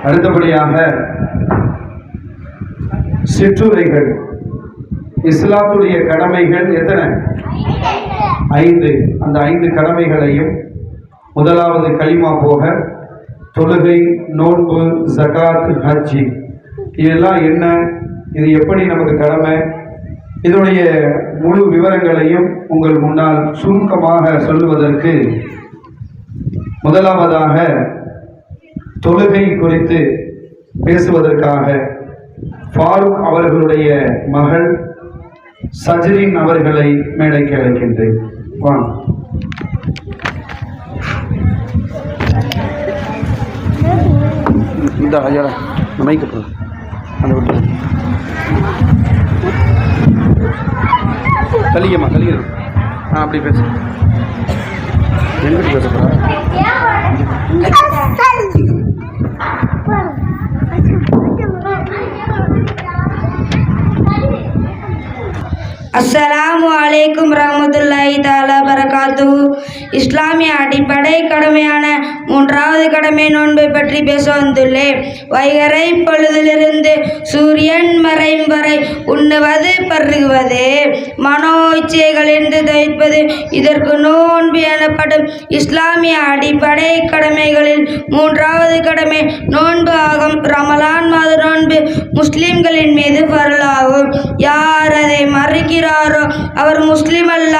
அடுத்தபடியாக சிற்றுரைகள். இஸ்லாத்துடைய கடமைகள் எத்தனை? 5. அந்த 5 கடமைகளையும் முதலாவது கலிமா போக தொழுகை, நோன்பு, ஜகாத், ஹஜ்ஜி, இதெல்லாம் என்ன, இது எப்படி நமக்கு கடமை, இதனுடைய முழு விவரங்களையும் உங்கள் முன்னால் சுருக்கமாக சொல்லுவதற்கு முதலாவதாக தொழுகை குறித்து பேசுவதற்காக ஃபாரூக் அவர்களுடைய மகள் சஜ்ரின் அவர்களை மேடைக்கு அழைக்கின்றேன். வாங்க. இந்த ஐயா மைக்கு அந்த விட்டு கலியம்மா கலிய அப்படி பேசு. எங்கிட்ட பேச போகிறா? அஸ்ஸலாமு அலைக்கும் ரஹ்மத்துல்லாஹி தஆலா பரகாத்துஹு. இஸ்லாமிய அடிப்படை கடமையான 3வது கடமை நோன்பை பற்றி பேச வந்துள்ளேன். வைகறை பொழுதிலிருந்து சூரியன் மறையும் வரை உண்ணுவது, பருகுவது, மனோ இச்சைகளிலிருந்து தவிர்ப்பது, இதற்கு நோன்பு எனப்படும். இஸ்லாமிய அடிப்படை கடமைகளில் 3வது கடமை நோன்பு ஆகும். ரமலான் மாத நோன்பு முஸ்லிம்களின் மீது ஃபர்லாகும். யார் அதை மறுக்கிறாரோ அவர் முஸ்லிம் அல்ல,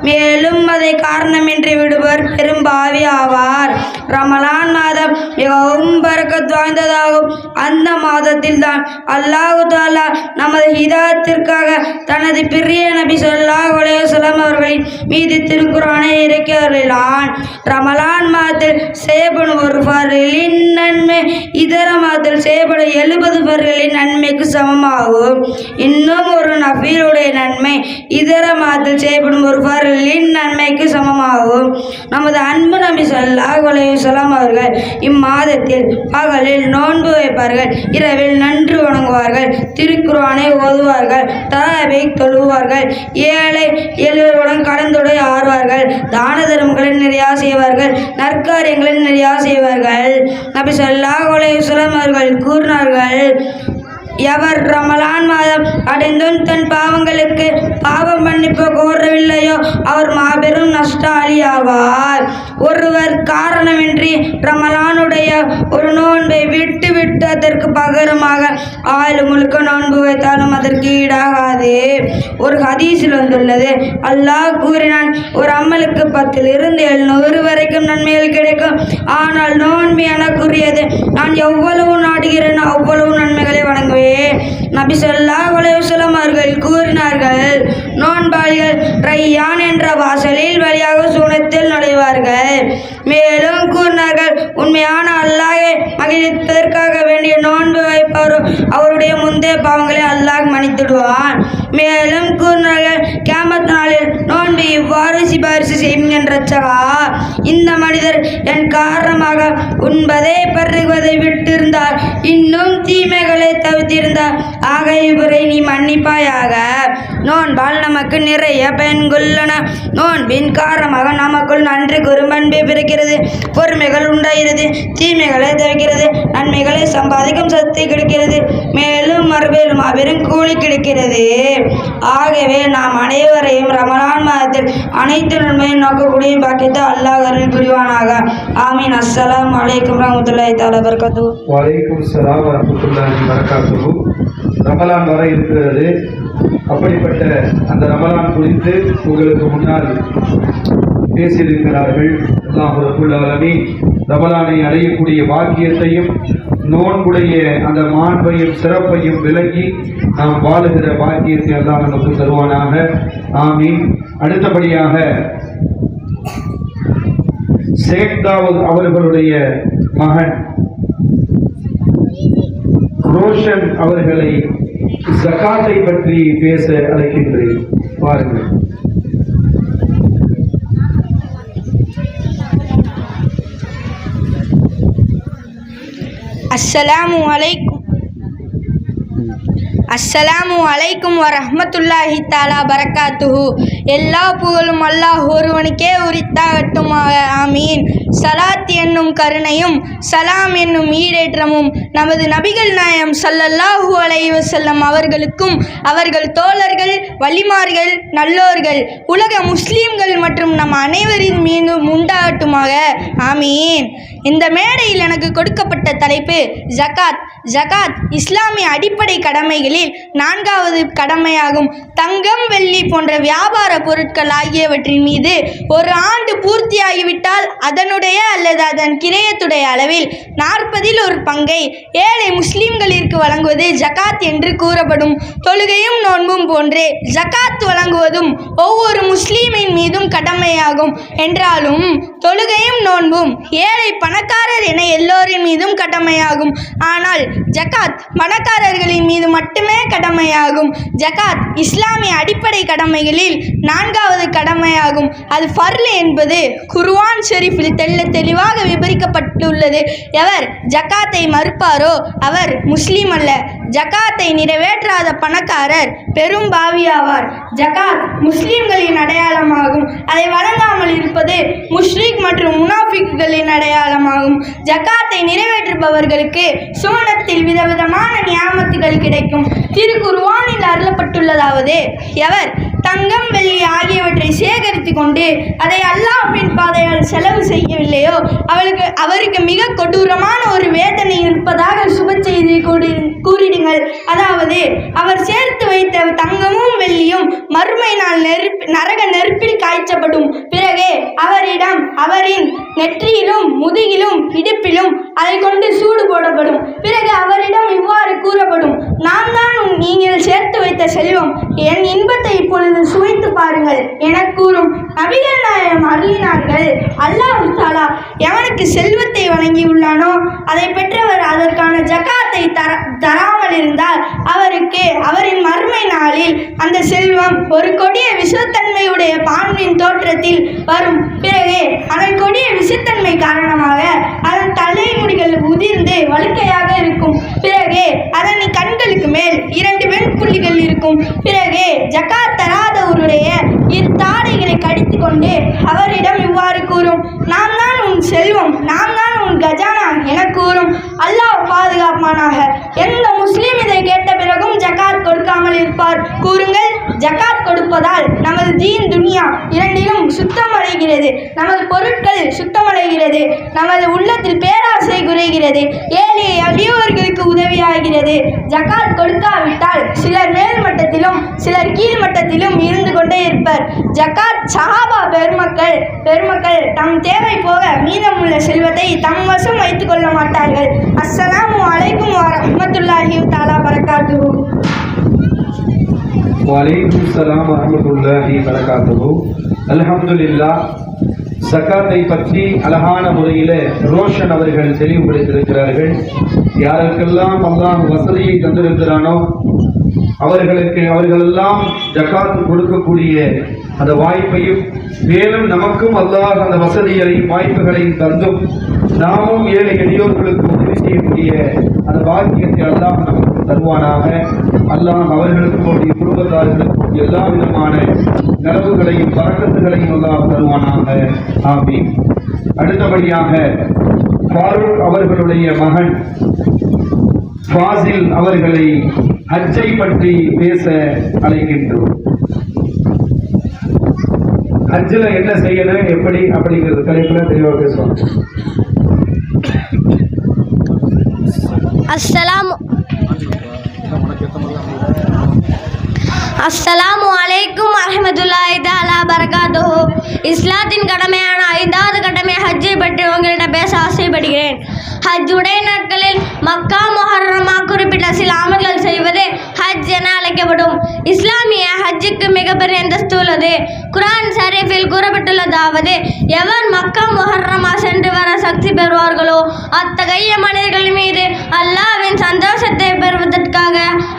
மேலும் அதை காரணமின்றி விடுவர் பெரும்பாவி ஆவார். ரமலான் மாதம் மிகவும் பரக்கத் வாய்ந்ததாகும். அந்த மாதத்தில் தான் அல்லாஹ் தஆலா நமது ஹிதாயத்திற்காக தனது பிரிய நபி ஸல்லல்லாஹு அலைஹி வஸல்லம் அவர்களின் மீது திருக்குர்ஆனை இறக்கி அருளினான். ரமலான் மாதத்தில் செய்யப்படும் ஒரு ஃபர்லின் நன்மை இதர மாதத்தில் செய்யப்படும் 70 ஃபர்லின் நன்மைக்கு சமமாகும். இன்னும் ஒரு நஃபிலுடைய நன்மை இதர மாதத்தில் செய்யப்படும் ஒரு ஃபர்லின் நன்மைக்கு சமமாகும். நமது அன்பு நபி ஸல்லல்லாஹு அலைஹி வஸல்லம் அவர்கள் இம்மாதத்தில் பகலில் நோன்பு வைப்பார்கள், இரவில் நன்றி வணங்குவார்கள், திருக்குர்ஆனை ஓதுவார்கள், தராபீஹ் தொழுவார்கள், ஏழை எளியவர்களுடன் கலந்துரை ஆடுவார்கள், தான தர்மங்களை நிறையா செய்வார்கள், நற்காரியங்களை நிறையா செய்வார்கள். நபி ஸல்லல்லாஹு அலைஹி வஸல்லம் அவர்கள் கூறினார்கள், எவர் ரமலான் மாதம் அடைந்தும் தன் பாவங்களுக்கு பாவ மன்னிப்பு கோரவில்லையோ அவர் மாபெரும் நஷ்டாளி ஆவார். ஒருவர் காரணமின்றி ரமலானுடைய ஒரு நோன்பை விட்டு அதற்கு பகரமாக ஆயுள் முழுக்க நோன்பு வைத்தாலும் அதற்கு ஈடாகாது. ஒரு ஹதீஸில் வந்துள்ளது, அல்லாஹ் கூறினான், ஒரு அமலுக்கு 10 இருந்து 700 வரைக்கும் நன்மைகள் கிடைக்கும். ஆனால் நோன்பு எனக்குரியது, நான் எவ்வளவு நாடுகிறேனோ அவ்வளவு நன்மைகளை வழங்குவேன். நபி ஸல்லல்லாஹு அலைஹி வஸல்லம் அவர்கள் கூறினார்கள், நோன்பாளிகள் ரையான் என்ற வாசலில் வழியாக சுவனத்தில் நுழைவார்கள். மேலும் கூறினார்கள், உண்மையான அல்லாஹ்வை மகிழ்விப்பதற்காக வேண்டிய நோன்பு வைப்பவரோ அவருடைய முந்தைய பாவங்களை அல்லாஹ் மன்னித்துடுவான். மேலும் கூறினார்கள், கியாமத் நாளில் நோன்பு இவ்வாறு சிபாரிசு செய்யும் என்றா, இந்த மனிதர் என் காரணமாக உண்பதை பருகுவதை விட்டிருந்தார், இன்னும் தீமைகளை தவிர்த்திருந்தார், ஆக இவரை நீ மன்னிப்பாயாக. நோன்பால் நமக்கு நிறைய பயன்கொள்ளன. நோன்பின் காரணமாக நமக்குள் நன்றி கூறும் அன்பு பிறக்கிறது, பொறுமைகள் உண்டாகிறது, தீமைகளை தவிர்க்கிறது, நன்மைகளை சம்பாதிக்கும் சக்தி கிடைக்கிறது, மேலும் மறுபேலும் மாபெரும் கூலி கிடைக்கிறது. ஆகவே நாம் அனைவரையும் ரமலான் மாதத்தில் அனைத்து நன்மையும் நோக்கக்கூடிய பாக்கியத்தை அல்லாஹ் அருள் புரிவானாக. ஆமீன். அஸ்ஸலாமு அலைக்கும் ரஹ்மத்துல்லாஹி தஆலா பரகாத்துஹு. வலைக்கும் ஸலாம் வரஹ்மத்துல்லாஹி வபரகாத்துஹு. ரமலான் வர இருக்கிறது. அப்படிப்பட்ட அந்த ரமலான் குறித்து உங்களுக்கு முன்னால் பேசியிருக்கிறார்கள். அல்லாஹ் ரப்பல் ஆலமீன் ரமலானை அடையக்கூடிய பாக்கியத்தையும் நோன்புடைய அந்த மாண்பையும் சிறப்பையும் விளங்கி நாம் வாழுகிற பாக்கியத்தை அல்லாஹ் நமக்கு தருவானாக. ஆமீன். அடுத்தபடியாக ஷேக் தாவூத் அவர்களுடைய மகன் ரோஷன் அவர்களை ஜகாத்தை பற்றி பேச அழைக்கின்றேன். பாருங்கள். அஸ்ஸலாமு அலைக்கும் வரஹ்மத்துல்லாஹி தஆலா பரகாத்துஹு. எல்லா புகழும் அல்லாஹ் ஒருவனுக்கே உரித்தாகட்டுமாக. ஆமீன். சலாத் என்னும் கருணையும் சலாம் என்னும் ஈடேற்றமும் நமது நபிகள் நாயம் ஸல்லல்லாஹு அலைஹி வஸல்லம் அவர்களுக்கும் அவர்கள் தோழர்கள் வலிமார்கள் நல்லோர்கள் உலக முஸ்லீம்கள் மற்றும் நம் அனைவரின் மீதும் உண்டாகட்டுமாக. ஆமீன். இந்த மேடையில் எனக்கு கொடுக்கப்பட்ட தலைப்பு ஜகாத். ஜகாத் இஸ்லாமிய அடிப்படை கடமைகளில் 4வது கடமையாகும். தங்கம் வெள்ளி போன்ற வியாபார பொருட்கள் ஆகியவற்றின் மீது ஒரு ஆண்டு பூர்த்தியாகிவிட்டால் அதனுடைய அல்லது அதன் கிரயத்துடைய அளவில் 40ல் ஒரு பங்கை ஏழை முஸ்லிம்களிற்கு வழங்குவது ஜகாத் என்று கூறப்படும். தொழுகையும் நோன்பும் போன்றே ஜகாத் வழங்குவதும் ஒவ்வொரு முஸ்லீமின் மீதும் கடமையாகும். என்றாலும் தொழுகையும் நோன்பும் ஏழை பணக்காரர் என எல்லோரின் மீதும் கடமையாகும். ஆனால் ஜகாத் பணக்காரர்களின் மீது மட்டுமே கடமையாகும். ஜகாத் இஸ்லாமிய அடிப்படை கடமைகளில் 4வது கடமையாகும். அது ஃபர்ல் என்பது குர்ஆன் ஷெரீஃபில் தெளிவாக விவரிக்கப்பட்டுள்ளது. எவர் ஜகாத்தை மறுப்பாரோ அவர் முஸ்லீம் அல்ல. ஜகாத்தை நிறைவேற்றாத பணக்காரர் பெரும் பாவியாவார். ஜகாத் முஸ்லிம்களின் அடையாளமாகும். அதை வழங்காமல் இருப்பது முஷ்ரிக் மற்றும் முனாஃபிக்குகளின் அடையாளமாகும். ஜகாத்தை நிறைவேற்றுபவர்களுக்கு சுவனத்தில் விதவிதமான நியாமத்துகள் கிடைக்கும். திருக்குர்ஆனில் அருளப்பட்டுள்ளதாவது, எவர் தங்கம் வெள்ளி ஆகியவற்றை சேகரித்து கொண்டு அதை அல்லாஹ்வின் பாதையில் செலவு செய்யவில்லையோ அவருக்கு மிக கொடூரமான ஒரு வேதனை இருப்பதாக சுப செய்தி கூறிடுங்கள். அதாவது அவர் சேர்த்து வைத்த தங்கமும் வெள்ளியும் மறுமை நாள் நரக நெருப்பில் காய்ச்சப்படும். பிறகு அவரிடம் அவரின் நெற்றியிலும் முதுகிலும் இடுப்பிலும் அதை கொண்டு சூடு போடப்படும். பிறகு அவரிடம் இவ்வாறு கூறப்படும், நான் தான் நீங்கள் சேர்த்து வைத்த செல்வம், என் இன்பத்தை இப்பொழுது சுவைத்து பாருங்கள் என கூறும். நபிகள் நாயகம் அருளினார்கள், அல்லாஹ் தஆலா எவனுக்கு செல்வத்தை வழங்கியுள்ளானோ அதை பெற்றவர் அதற்கான ஜகாத்தை தராமல் இருந்தால் அவருக்கு அவரின் மறுமை நாளில் அந்த செல்வம் ஒரு கொடிய விஷத்தன்மையுடைய பாம்பின் தோற்றத்தில் வரும். பிறகு அதன் கொடிய விஷத்தன்மை காரணமாக அதன் தலைமுடிகள் உதிர்ந்து வழுக்கையாக இருக்கும். பிறகு அதன் கண்களுக்கு மேல் 2 வெண் புள்ளிகள் இருக்கும். பிறகு ஜகாத் தராதவருடைய தாடைகளை கடித்து கொண்டு அவரிடம் இவ்வாறு கூறும், நாம் தான் உன் செல்வம், நாம் தான் உன் கஜானா என கூறும். அல்லாஹ் பாதுகாப்பானாக. எந்த முஸ்லீம் இதை கேட்ட பிறகும் ஜகாத் கொடுக்காமல் இருப்பார்? கூறுங்கள். ஜகாத் கொடுப்பதால் நமது தீன் துனியா இரண்டிலும் சுத்தமடைகிறது. நமது பொருட்கள் சுத்தமடைகிறது. நமது உள்ளத்தில் பேராசை குறைகிறது. ஏழை எளியோர்களுக்கு உதவியாகிறது. ஜகாத் கொடுக்காவிட்டால் சிலர் மேல் மட்டத்திலும் சிலர் கீழ் மட்டத்திலும் இருந்து கொண்டே இருப்பர். ஜகாத் சஹாபா பெருமக்கள் தம் தேவை போக மீதமுள்ள செல்வத்தை தம் வசம் வைத்துக் கொள்ள மாட்டார்கள். அஸ்ஸலாமு அலைக்கும் வரஹ்மத்துல்லாஹி தஆலா பரகாத்துஹு. வலைக்கும் ஸலாம் வரஹ்மத்துல்லாஹி பரகாத்துஹு. அல்ஹம்துலில்லாஹ். ஜகாத்தை பற்றி அழகான முறையில் ரோஷன் அவர்கள் தெளிவுபடுத்தியிருக்கிறார்கள். யாருக்கெல்லாம் அல்லாஹ் வசதியை தந்திருக்கிறானோ அவர்களெல்லாம் ஜகாத் கொடுக்கக்கூடிய அந்த வாய்ப்பையும், மேலும் நமக்கும் அல்லாஹ் அந்த வசதிகளையும் வாய்ப்புகளையும் தந்தும் நாமும் ஏழை எளியோர்களுக்கு உதவி செய்யக்கூடிய அந்த பாக்கியத்தை அல்லாஹ் நமக்கு தருவானாக. அல்லாஹ் அவர்களுக்கும் அவருடைய குடும்பத்தார்களுக்கும் எல்லா விதமான நலவுகளையும் பரக்கத்துகளையும் அல்லாஹ் தருவானாக. ஆமீன். அடுத்தபடியாக ஃபாரூக் அவர்களுடைய மகன் ஃபாசில் அவர்களை ஹஜ்ஜை பற்றி பேச அழைக்கின்றோம். ஹஜ்ஜில் என்ன செய்யணும், எப்படி அப்படிங்கிறது தலைப்பில் தெளிவாக பேசுவாங்க. அஸ்ஸலாமு அலைக்கும் வரஹ்மத்துல்லாஹி தஆலா பரகாத்துஹு. இஸ்லாத்தின் கடமையான 5வது கடமை ஹஜ்ஜை பற்றி உங்களிடம் பேச ஆசைப்படுகிறேன். ஹஜ் உடைய நாட்களில் மக்கா முஹர்ரமா குறிப்பிட்ட சில அமல்கள் செய்வது ஹஜ் என அழைக்கப்படும். இஸ்லாமிய ஹஜ்ஜுக்கு மிகப்பெரிய அந்தஸ்து உள்ளது. குர்ஆன் ஷரீஃபில் கூறப்பட்டுள்ளதாவது, எவர் மக்கா முஹர்ரமா சென்று வர சக்தி பெறுவார்களோ அத்தகைய மனிதர்கள் மீது அல்லாஹ்வின் சந்தோஷத்தை பெறுவதற்காக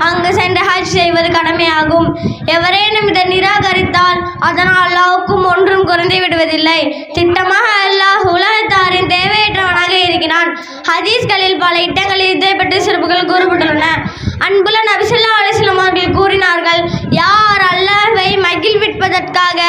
அங்கு சென்று ஹஜ் செய்வது கடமையாகும். எவரேனும் இதை நிராகரித்தால் அதனால் அல்லாஹ்வுக்கும் ஒன்றும் குறைந்து விடுவதில்லை. திட்டமாக அல்லாஹ் உலகத்தாரின் தேவையற்றவனாக இருக்கிறான். ஹதீஸ்களில் பல இடங்களில் இதை பற்றி சிறப்புகள் கூறப்பட்டுள்ளன. அன்புள்ள நபி ஸல்லல்லாஹு அலைஹி வஸல்லம் அவர்கள் கூறினார்கள், யார் அல்லாஹ்வை மகிழ்வு கடைபிடிப்பதற்காக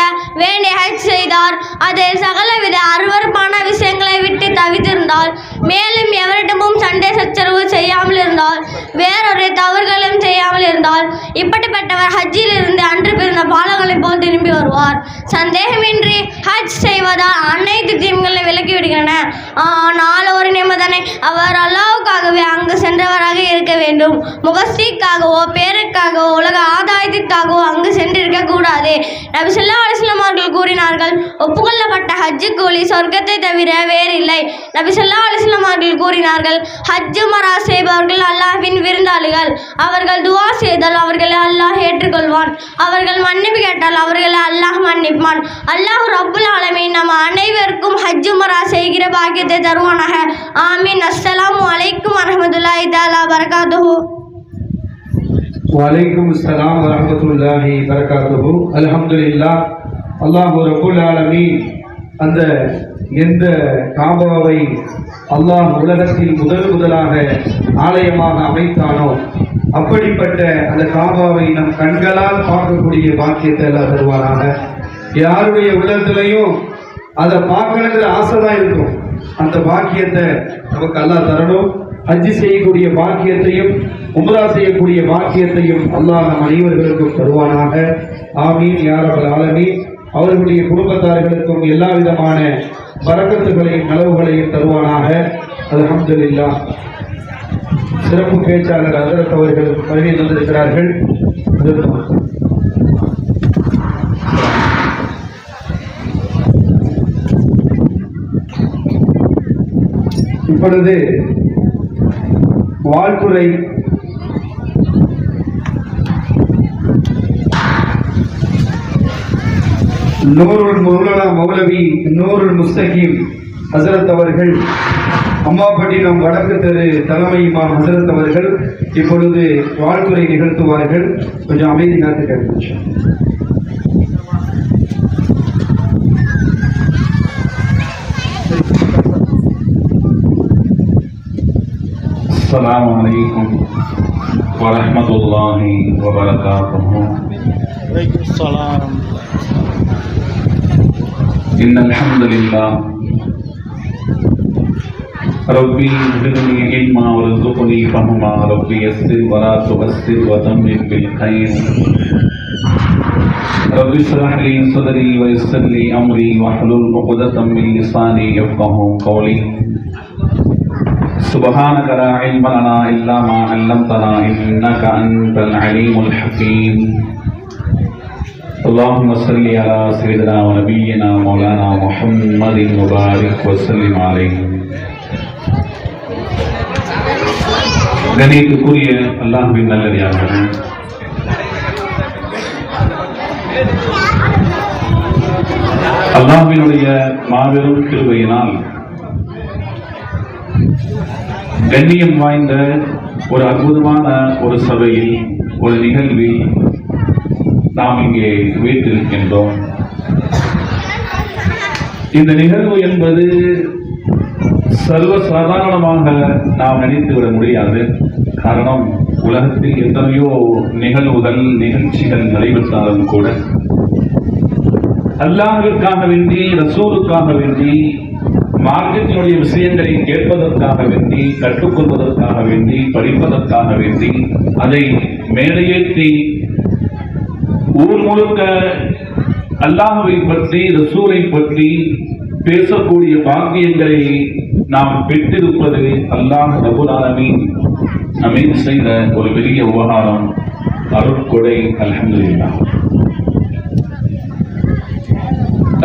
வேண்டி ஹஜ் செய்தார். அதில் சகலவித அருவருப்பான விஷயங்களை விட்டு தவிர்த்திருந்தால், மேலும் எவரிடமும் சண்டை சச்சரவு செய்யாமல் இருந்தால், வேறொரு தவறுகளும் செய்யாமல் இருந்தால், இப்படிப்பட்டவர் ஹஜ்ஜில் இருந்து அன்று பிறந்த பாலங்களை போல் திரும்பி வருவார். சந்தேகமின்றி ஹஜ் செய்வதால் அனைத்து தீமைகளை விலக்கிவிடுகின்றன. ஆனால் ஒரு நிபந்தனை, அவர் அல்லாஹ்வுக்காகவே அங்கு சென்றவராக இருக்க வேண்டும். முகஸ்திக்காகவோ பேருக்காகவோ உலக ஆதாயத்திற்காகவோ அங்கு சென்றிருக்க கூடாது. நபி ஸல்லல்லாஹு அலைஹி வஸல்லம் அவர்கள் கூறினார்கள், ஒப்புக்கொள்ளப்பட்ட ஹஜ்ஜு கூலி சொர்க்கத்தை தவிர வேறில்லை. நபி ஸல்லல்லாஹு அலைஹி வஸல்லம் அவர்கள் கூறினார்கள், ஹஜ் உம்ரா செய்பவர்கள் அல்லாஹ்வின் விருந்தாளிகள். அவர்கள் துஆ செய்தால் அவர்களை அல்லாஹ் ஏற்றுக்கொள்வான். அவர்கள் மன்னிப்பு கேட்டால் அவர்களை அல்லாஹ் மன்னிப்பான். அல்லாஹ் ரப்புல் ஆலமீன் நம்ம அனைவருக்கும் ஹஜ் உம்ரா செய்கிற பாக்கியத்தை தருவானாக. ஆமீன். அஸ்ஸலாமு அலைக்கும் வரஹ்மத்துல்லாஹி தஆலா பரகாத்துஹு. வலைக்கும் அஸ்ஸலாம் வரஹ்மத்துல்லாஹி பரகாத்துஹு. அல்ஹம்துலில்லாஹ். அல்லாஹ் ரப்புல் ஆலமீன் அந்த எந்த காபாவை அல்லாஹ் உலகத்தில் முதலாக ஆலயமாக அமைத்தானோ அப்படிப்பட்ட அந்த காபாவை நம் கண்களால் பார்க்கக்கூடிய பாக்கியத்தை எல்லாம் தருவாராக. யாருடைய உள்ளத்திலையும் அதை பார்க்கணுங்கிற ஆசை தான் இருக்கும். அந்த பாக்கியத்தை நமக்கு அல்லாஹ் தரணும். ஹஜ்ஜி செய்யக்கூடிய பாக்கியத்தையும் உம்ரா செய்யக்கூடிய பாக்கியத்தையும் அல்லாஹ் நம் அனைவர்களுக்கும் தருவானாக. ஆமீன் யா ரப்பல் ஆலமீன். அவர்களுடைய குடும்பத்தார்களுக்கும் எல்லா விதமான பரக்கத்துகளையும் நலவுகளையும் தருவானாக. அல்ஹம்துலில்லாஹ். சிறப்பு பேச்சாளர் ஹஜ்ரத் அவர்கள் வருகை தந்திருக்கிறார்கள். இப்பொழுது வாழ்த்துறை நூருல் மௌலானா மௌலவி நூருல் முஸ்தகீம் ஹசரத் அவர்கள், அம்மாப்பட்டினம் வடக்கு தெரு தலைமை இமாம் ஹசரத் அவர்கள் இப்பொழுது வாழ்த்துறை நிகழ்த்துவார்கள். கொஞ்சம் அமைதி காத்து கேட்க. السلام عليكم ورحمة الله وبركاته. وعليكم السلام. إن الحمد لله ربي زدني علما وارزقني فهما ربي يسر ولا تؤثر وتمم بالخير ربي اشرح لي صدري ويسر لي أمري واحلل عقدة من لساني يفقهوا قولي. سبحانك لا علم لنا إلا ما علمتنا إنك أنت العليم الحكيم. اللهم صل على سيدنا ونبينا مولانا محمد وبارك وسلم عليه. கணியத்துக்குரிய அல்லாஹ்வின் நல்லடியார்களே, அல்லாஹ்வினுடைய மாபெரும் கிருபையினால் கண்ணியம் வாய்ந்த ஒரு அற்புதமான ஒரு சபையில் ஒரு நிகழ்வில் நாம் இங்கே வீட்டிருக்கின்றோம். இந்த நிகழ்வு என்பது சர்வசாதாரணமாக நாம் நினைத்துவிட முடியாது. காரணம், உலகத்தில் எத்தனையோ நிகழ்வுகள் நிகழ்ச்சிகள் நடைபெற்றாலும் கூட அல்லாஹ்விற்காக வேண்டி, ரசூலுக்காக வேண்டி, மார்க்கத்தினுடைய விஷயங்களை கேட்பதற்காக வேண்டி, கற்றுக்கொள்வதற்காக வேண்டி, படிப்பதற்காக வேண்டி, அதை மேடையேற்றி ஊர் முழுக்க அல்லாஹ்வை பற்றி, ரசூலை பற்றி பேசக்கூடிய பாக்கியங்களை நாம் பெற்றிருப்பது அல்லாஹ் ரப்புல் ஆலமீன் நம்மை செய்த ஒரு பெரிய உபகாரம், அருட்கொடை. அல்ஹம்துலில்லாஹ்.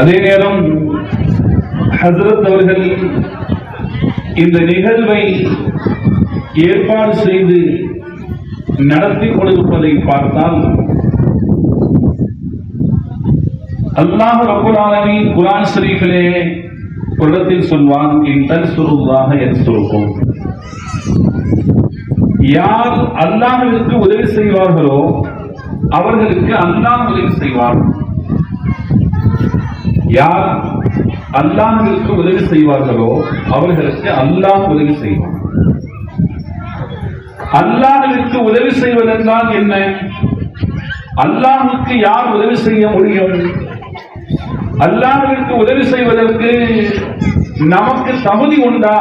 அதே நேரம் ஹஜ்ரத் அவர்கள் இந்த நிகழ்வை ஏற்பாடு செய்து நடத்தி கொடுப்பதை பார்த்தால், அல்லாஹ் ரப்புல் ஆலமீன் குர்ஆன் ஷரீஃபிலே ஒரு இடத்தில் சொல்வான், இன் தன்சுருல்லாஹ யன்சுருக்கும். யார் அல்லாஹ்விற்கு உதவி செய்வார்களோ அவர்களுக்கு அல்லாஹ் உதவி செய்வார். யார் அல்லாஹ்விற்கு உதவி செய்வார்களோ அவர்களுக்கு அல்லாஹ் உதவி செய்வார். அல்லாஹ்விற்கு உதவி செய்வதென்றால் என்ன? அல்லாஹ்வுக்கு யார் உதவி செய்ய முடியும்? அல்லாஹ்விற்கு உதவி செய்வதற்கு நமக்கு தகுதி உண்டா?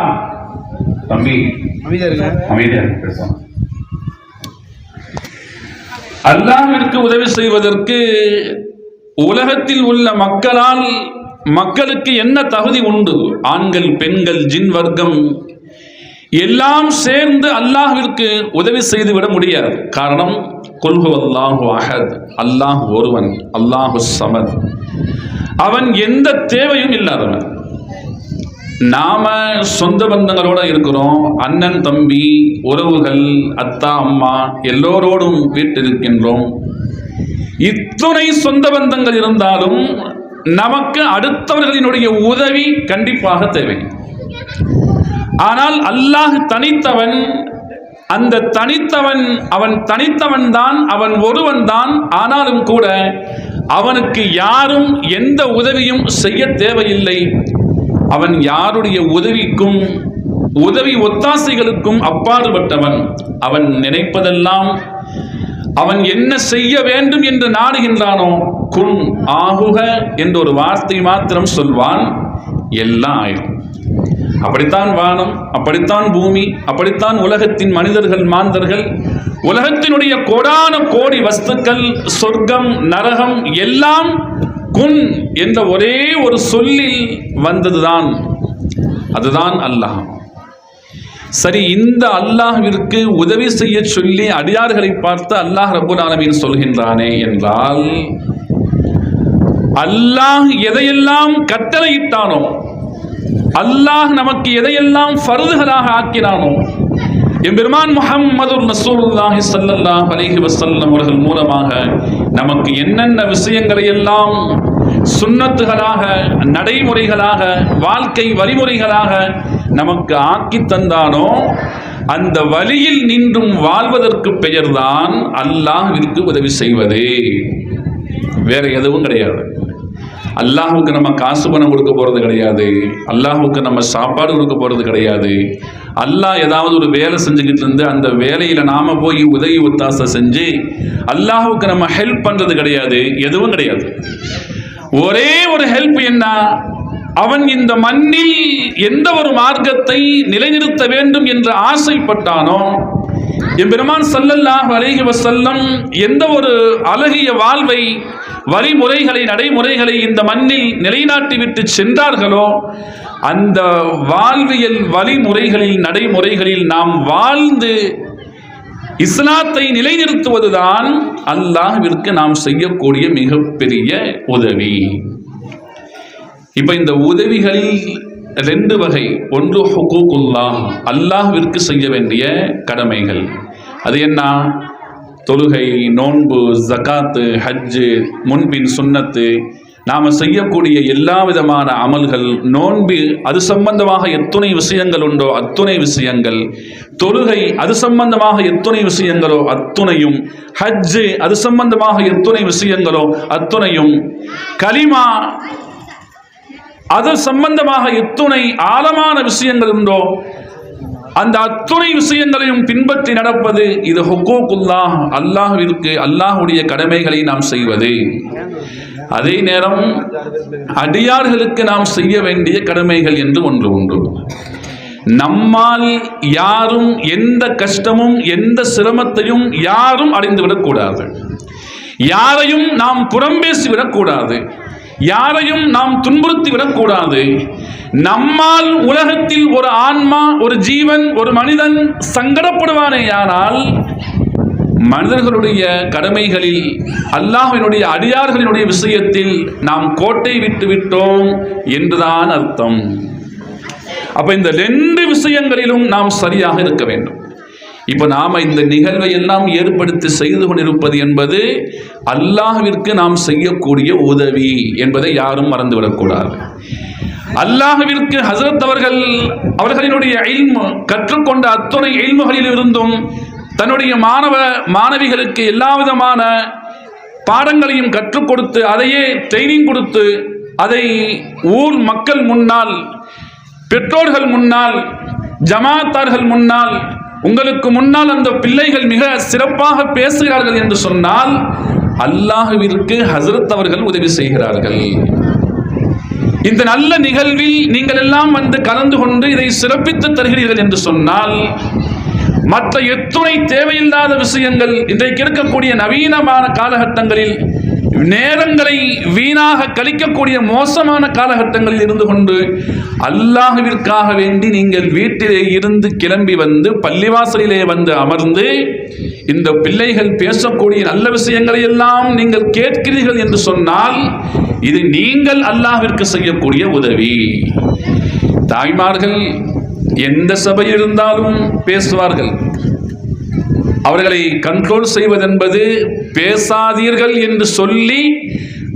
தம்பி அமைதியா பேசணும். அல்லாஹ்விற்கு உதவி செய்வதற்கு உலகத்தில் உள்ள மக்களுக்கு என்ன தகுதி உண்டு? ஆண்கள், பெண்கள், ஜின் வர்க்கம் எல்லாம் சேர்ந்து அல்லாஹ்விற்கு உதவி செய்துவிட முடியாது. காரணம், குல் ஹுவல்லாஹு அஹத், அல்லாஹ் ஒருவன், அல்லாஹு ஸமத், அவன் எந்த தேவையும் இல்லாதவன். நாம சொந்த பந்தங்களோட இருக்கிறோம், அண்ணன் தம்பி உறவுகள் அத்தா அம்மா எல்லோரோடும் வீட்டில் இருக்கின்றோம். இத்துணை சொந்த பந்தங்கள் இருந்தாலும் நமக்கு அடுத்தவர்களினுடைய உதவி கண்டிப்பாக தேவை. ஆனால் அல்லாஹ் தனித்தவன். அந்த தனித்தவன், அவன் தனித்தவன் தான், அவன் ஒருவன் தான். ஆனாலும் கூட அவனுக்கு யாரும் எந்த உதவியும் செய்ய தேவையில்லை. அவன் யாருடைய உதவிக்கும் உதவி ஒத்தாசைகளுக்கும் அப்பாற்பட்டவன். அவன் நினைப்பதெல்லாம், அவன் என்ன செய்ய வேண்டும் என்று நாடுகின்றானோ, குன் ஆகுக என்ற ஒரு வார்த்தை மாத்திரம் சொல்வான், எல்லாம் ஆயிடும். அப்படித்தான் வானம், அப்படித்தான் பூமி, அப்படித்தான் உலகத்தின் மனிதர்கள், மாந்தர்கள், உலகத்தினுடைய கோடான கோடி வஸ்துக்கள், சொர்க்கம், நரகம் எல்லாம் குன் என்ற ஒரே ஒரு சொல்லில் வந்ததுதான். அதுதான் அல்லாஹ். சரி, இந்த அல்லாஹ்விற்கு உதவி செய்ய சொல்லி அடியார்களை பார்த்து அல்லாஹ் ரப்பல் ஆலமீன் சொல்கின்றானே என்றால், அல்லாஹ் எதையெல்லாம் கட்டளையிட்டானோ, அல்லாஹ் நமக்கு எதையெல்லாம் ஃபர்துகளாக ஆக்கினானோ, எம்பெருமான் முஹம்மது ரசூலுல்லாஹி ஸல்லல்லாஹு அலைஹி வஸல்லம் அவர்கள் மூலமாக நமக்கு என்னென்ன விஷயங்களை எல்லாம் சுன்னத்துகளாக, நடைமுறைகளாக, வாழ்க்கை வழிமுறைகளாக நமக்கு ஆக்கி தந்தானோ, அந்த வழியில் நின்றும் வாழ்வதற்கு பெயர்தான் அல்லாஹ்விற்கு உதவி செய்வது. வேற எதுவும் கிடையாது. அல்லாஹுக்கு நம்ம காசு பணம் கொடுக்க போகிறது கிடையாது. அல்லாஹுக்கு நம்ம சாப்பாடு கொடுக்க போகிறது கிடையாது. அல்லாஹ் ஏதாவது ஒரு வேலை செஞ்சுக்கிட்டு இருந்து அந்த வேலையில் நாம் போய் உதவி ஒத்தாசை செஞ்சு அல்லாஹுக்கு நம்ம ஹெல்ப் பண்ணுறது கிடையாது. எதுவும் கிடையாது. ஒரே ஒரு ஹெல்ப் என்ன? அவன் இந்த மண்ணில் எந்த ஒரு மார்க்கத்தை நிலைநிறுத்த வேண்டும் என்று ஆசைப்பட்டானோ, எம்பெருமான் ஸல்லல்லாஹு அலைஹி வஸல்லம் எந்த ஒரு அழகிய வாழ்வை, வழிமுறைகளை, நடைமுறைகளை இந்த மண்ணில் நிலைநாட்டிவிட்டு சென்றார்களோ, அந்த வாழ்வியல் வழிமுறைகளில், நடைமுறைகளில் நாம் வாழ்ந்து இஸ்லாத்தை நிலைநிறுத்துவதுதான் அல்லாஹ்விற்கு நாம் செய்யக்கூடிய மிகப்பெரிய உதவி. இப்ப இந்த உதவிகளில் ரெண்டு வகை. ஒன்று ஹுகூகுல்லாஹ், அல்லாஹ்விற்கு செய்ய வேண்டிய கடமைகள். அது என்ன? தொழுகை, நோன்பு, ஜகாத்து, ஹஜ்ஜு, முன்பின் சுன்னத்து, நாம் செய்யக்கூடிய எல்லா விதமான அமல்கள். நோன்பு அது சம்பந்தமாக எத்துணை விஷயங்கள் உண்டோ அத்துணை விஷயங்கள், தொழுகை அது சம்பந்தமாக எத்துணை விஷயங்களோ அத்துணையும், ஹஜ்ஜு அது சம்பந்தமாக எத்துணை விஷயங்களோ அத்துணையும், கலிமா அது சம்பந்தமாக எத்துணை ஆழமான விஷயங்கள் உண்டோ அந்த அத்துணை விஷயங்களையும் பின்பற்றி நடப்பது. இது ஹுகூகுல்லாஹ், அல்லாஹ்விற்கு, அல்லாஹ்வுடைய கடமைகளை நாம் செய்வது. அதே நேரம் அடியார்களுக்கு நாம் செய்ய வேண்டிய கடமைகள் என்று ஒன்று உண்டு. நம்மால் யாரும் எந்த கஷ்டமும் எந்த சிரமத்தையும் யாரும் அடைந்துவிடக்கூடாது. யாரையும் நாம் புறம்பேசிவிடக்கூடாது. யாரையும் நாம் துன்புறுத்தி விடக்கூடாது. நம்மால் உலகத்தில் ஒரு ஆன்மா, ஒரு ஜீவன், ஒரு மனிதன் சங்கடப்படுவானேயானால் மனிதர்களுடைய கடமைகளில், அல்லாஹ்வினுடைய அடியார்களினுடைய விஷயத்தில் நாம் கோட்டை விட்டு விட்டோம் என்றுதான் அர்த்தம். அப்ப இந்த ரெண்டு விஷயங்களிலும் நாம் சரியாக இருக்க வேண்டும். இப்ப நாம இந்த நிகழ்வை எல்லாம் ஏற்படுத்தி செய்து கொண்டிருப்பது என்பது அல்லாஹ்விற்கு நாம் செய்யக்கூடிய உதவி என்பதை யாரும் மறந்துவிடக்கூடாது. அல்லாஹ்விற்கு ஹஸரத் அவர்களினுடைய இல்மு, கற்றுக்கொண்ட அத்துணை இல்முகளில் இருந்தும் தன்னுடைய மாணவிகளுக்கு எல்லா விதமான பாடங்களையும் கற்றுக் கொடுத்து, அதையே ட்ரைனிங் கொடுத்து, அதை ஊர் மக்கள் முன்னால், பெற்றோர்கள் முன்னால், ஜமாத்தார்கள் முன்னால், உங்களுக்கு முன்னால் அந்த பிள்ளைகள் மிக சிறப்பாக பேசுகிறார்கள் என்று சொன்னால் அல்லாஹ்விற்கு ஹஸ்ரத் அவர்கள் உதவி செய்கிறார்கள். இந்த நல்ல நிகழ்வில் நீங்கள் எல்லாம் வந்து கலந்து கொண்டு இதை சிறப்பித்து தருகிறீர்கள் என்று சொன்னால், மற்ற எத்துணை தேவையில்லாத விஷயங்கள் இன்றைக்கு இருக்கக்கூடிய நவீனமான காலகட்டங்களில் நேரங்களை வீணாக கழிக்கக்கூடிய மோசமான காலகட்டங்களில் இருந்து கொண்டு அல்லாஹ்விற்காக வேண்டி நீங்கள் வீட்டிலே இருந்து கிளம்பி வந்து பள்ளிவாசலிலே வந்து அமர்ந்து இந்த பிள்ளைகள் பேசக்கூடிய நல்ல விஷயங்களை எல்லாம் நீங்கள் கேட்கிறீர்கள் என்று சொன்னால், இது நீங்கள் அல்லாஹ்விற்கு செய்யக்கூடிய உதவி. தாய்மார்கள் எந்த சபையில் இருந்தாலும் பேசுவார்கள். அவர்களை கண்ட்ரோல் செய்வதென்பது, பேசாதீர்கள் என்று சொல்லி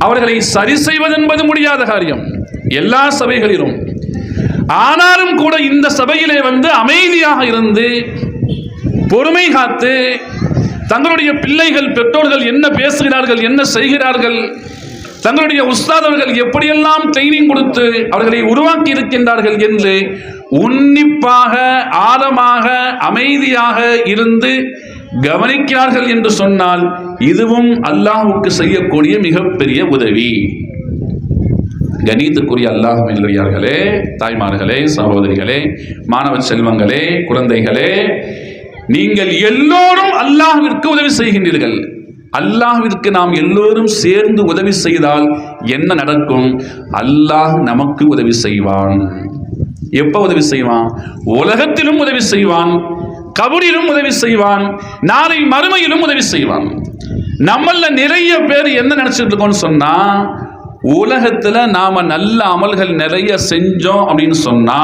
அவர்களை சரி செய்வதென்பது முடியாத காரியம் எல்லா சபைகளிலும். ஆனாலும் கூட இந்த சபையிலே வந்து அமைதியாக இருந்து பொறுமை காத்து தங்களுடைய பிள்ளைகள் பெற்றோர்கள் என்ன பேசுகிறார்கள், என்ன செய்கிறார்கள், தங்களுடைய உஸ்தாதவர்கள் எப்படியெல்லாம் ட்ரைனிங் கொடுத்து அவர்களை உருவாக்கி இருக்கின்றார்கள் என்று உன்னிப்பாக ஆழமாக அமைதியாக இருந்து கவனிக்கிறார்கள் என்று சொன்னால், இதுவும் அல்லாஹ்வுக்கு செய்யக்கூடிய மிகப்பெரிய உதவி. கணித்துக்குரிய அல்லாஹ்வின் நல்லடியார்களே, தாய்மார்களே, சகோதரிகளே, மாணவ செல்வங்களே, குழந்தைகளே, நீங்கள் எல்லோரும் அல்லாஹ்விற்கு உதவி செய்கின்றீர்கள். அல்லாஹ்விற்கு நாம் எல்லோரும் சேர்ந்து உதவி செய்தால் என்ன நடக்கும்? அல்லாஹ் நமக்கு உதவி செய்வான். எப்ப உதவி செய்வான்? உலகத்திலும் உதவி செய்வான், கபரிலும் உதவி செய்வான், நாளை மறுமையிலும் உதவி செய்வான். நம்மள நிறைய பேர் என்ன நினைச்சிட்டு இருக்கோம்னு சொன்னா, உலகத்துல நாம நல்ல அமல்கள் நிறைய செஞ்சோம் அப்படின்னு சொன்னா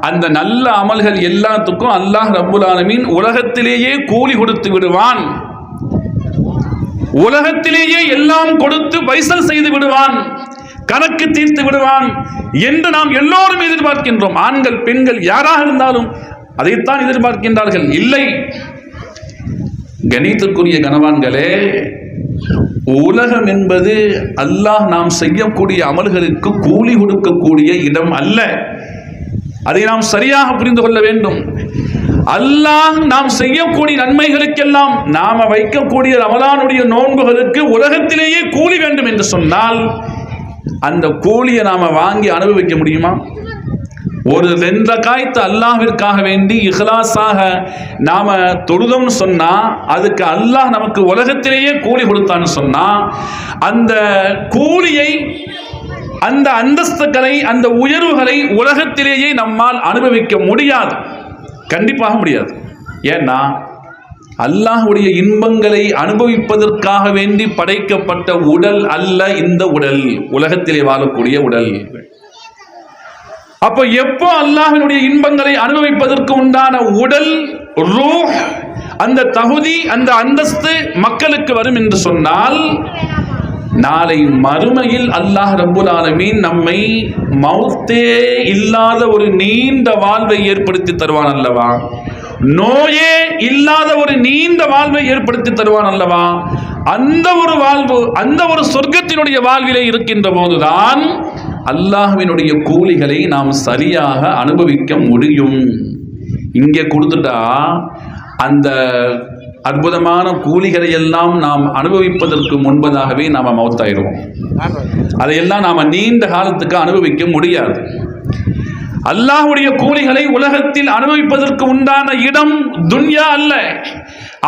அந்த நல்ல அமல்கள் எல்லாத்துக்கும் அல்லாஹ் ரப்புல் ஆலமீன் உலகத்திலேயே கூலி கொடுத்து விடுவான், உலகத்திலேயே எல்லாம் கொடுத்து பைசல் செய்து விடுவான், கணக்கு தீர்த்து விடுவான் என்று நாம் எல்லோரும் எதிர்பார்க்கின்றோம். ஆண்கள் பெண்கள் யாராக இருந்தாலும் அதைத்தான் எதிர்பார்க்கின்றார்கள். இல்லை, கணித்துக்குரிய கனவான்களே, உலகம் என்பது அல்லாஹ் நாம் செய்யக்கூடிய அமல்களுக்கு கூலி கொடுக்கக்கூடிய இடம் அல்ல. அதை நாம் சரியாக புரிந்து கொள்ள வேண்டும். அல்லாஹ் நாம் செய்யக்கூடிய நன்மைகளுக்கெல்லாம் நாம வைக்கக்கூடிய ரமலானுடைய நோன்புகளுக்கு உலகத்திலேயே கூலி வேண்டும் என்று சொன்னால், அந்த கூலியை நாம வாங்கி அனுபவிக்க முடியுமா? ஒரு 2 ரக்காயத்து அல்லாஹ்விற்காக வேண்டி இஹ்லாஸாக நாம தொழுதோம்னு சொன்னா, அதுக்கு அல்லாஹ் நமக்கு உலகத்திலேயே கூலி கொடுத்தான்னு சொன்னா, அந்த கூலியை, அந்த அந்தஸ்துகளை, அந்த உயர்வுகளை உலகத்திலேயே நம்மால் அனுபவிக்க முடியாது, கண்டிப்பாக முடியாது. ஏன்னா அல்லாஹ்வுடைய இன்பங்களை அனுபவிப்பதற்காக வேண்டி படைக்கப்பட்ட உடல் அல்ல இந்த உடல், உலகத்திலே வாழக்கூடிய உடல். அப்ப எப்போ அல்லாஹ்வினுடைய இன்பங்களை அனுபவிப்பதற்கு உண்டான உடல், ரூஹ், அந்த தகுதி, அந்த அந்தஸ்து மக்களுக்கு வரும் என்று சொன்னால், நாளை மறுமையில் அல்லாஹ் ரப்புல் ஆலமீன் நம்மை மௌத்தே இல்லாத ஒரு நீண்ட வாழ்வை ஏற்படுத்தி தருவான் அல்லவா? நோயே இல்லாத ஒரு நீண்ட வாழ்வை ஏற்படுத்தி தருவான் அல்லவா? அந்த ஒரு வாழ்வு, அந்த ஒரு சொர்க்கத்தினுடைய வாழ்விலே இருக்கின்ற போதுதான் அல்லாஹ்வினுடைய கூலிகளை நாம் சரியாக அனுபவிக்க முடியும். இங்கே கொடுத்துட்டா அந்த அற்புதமான கூலிகளை எல்லாம் நாம் அனுபவிப்பதற்கு முன்பதாகவே நாம் மௌத்தாயிடுவோம். அதையெல்லாம் நாம் நீண்ட காலத்துக்கு அனுபவிக்க முடியாது. அல்லாஹ்வுடைய கூலிகளை உலகத்தில் அனுபவிப்பதற்கு உண்டான இடம் துன்யா அல்ல.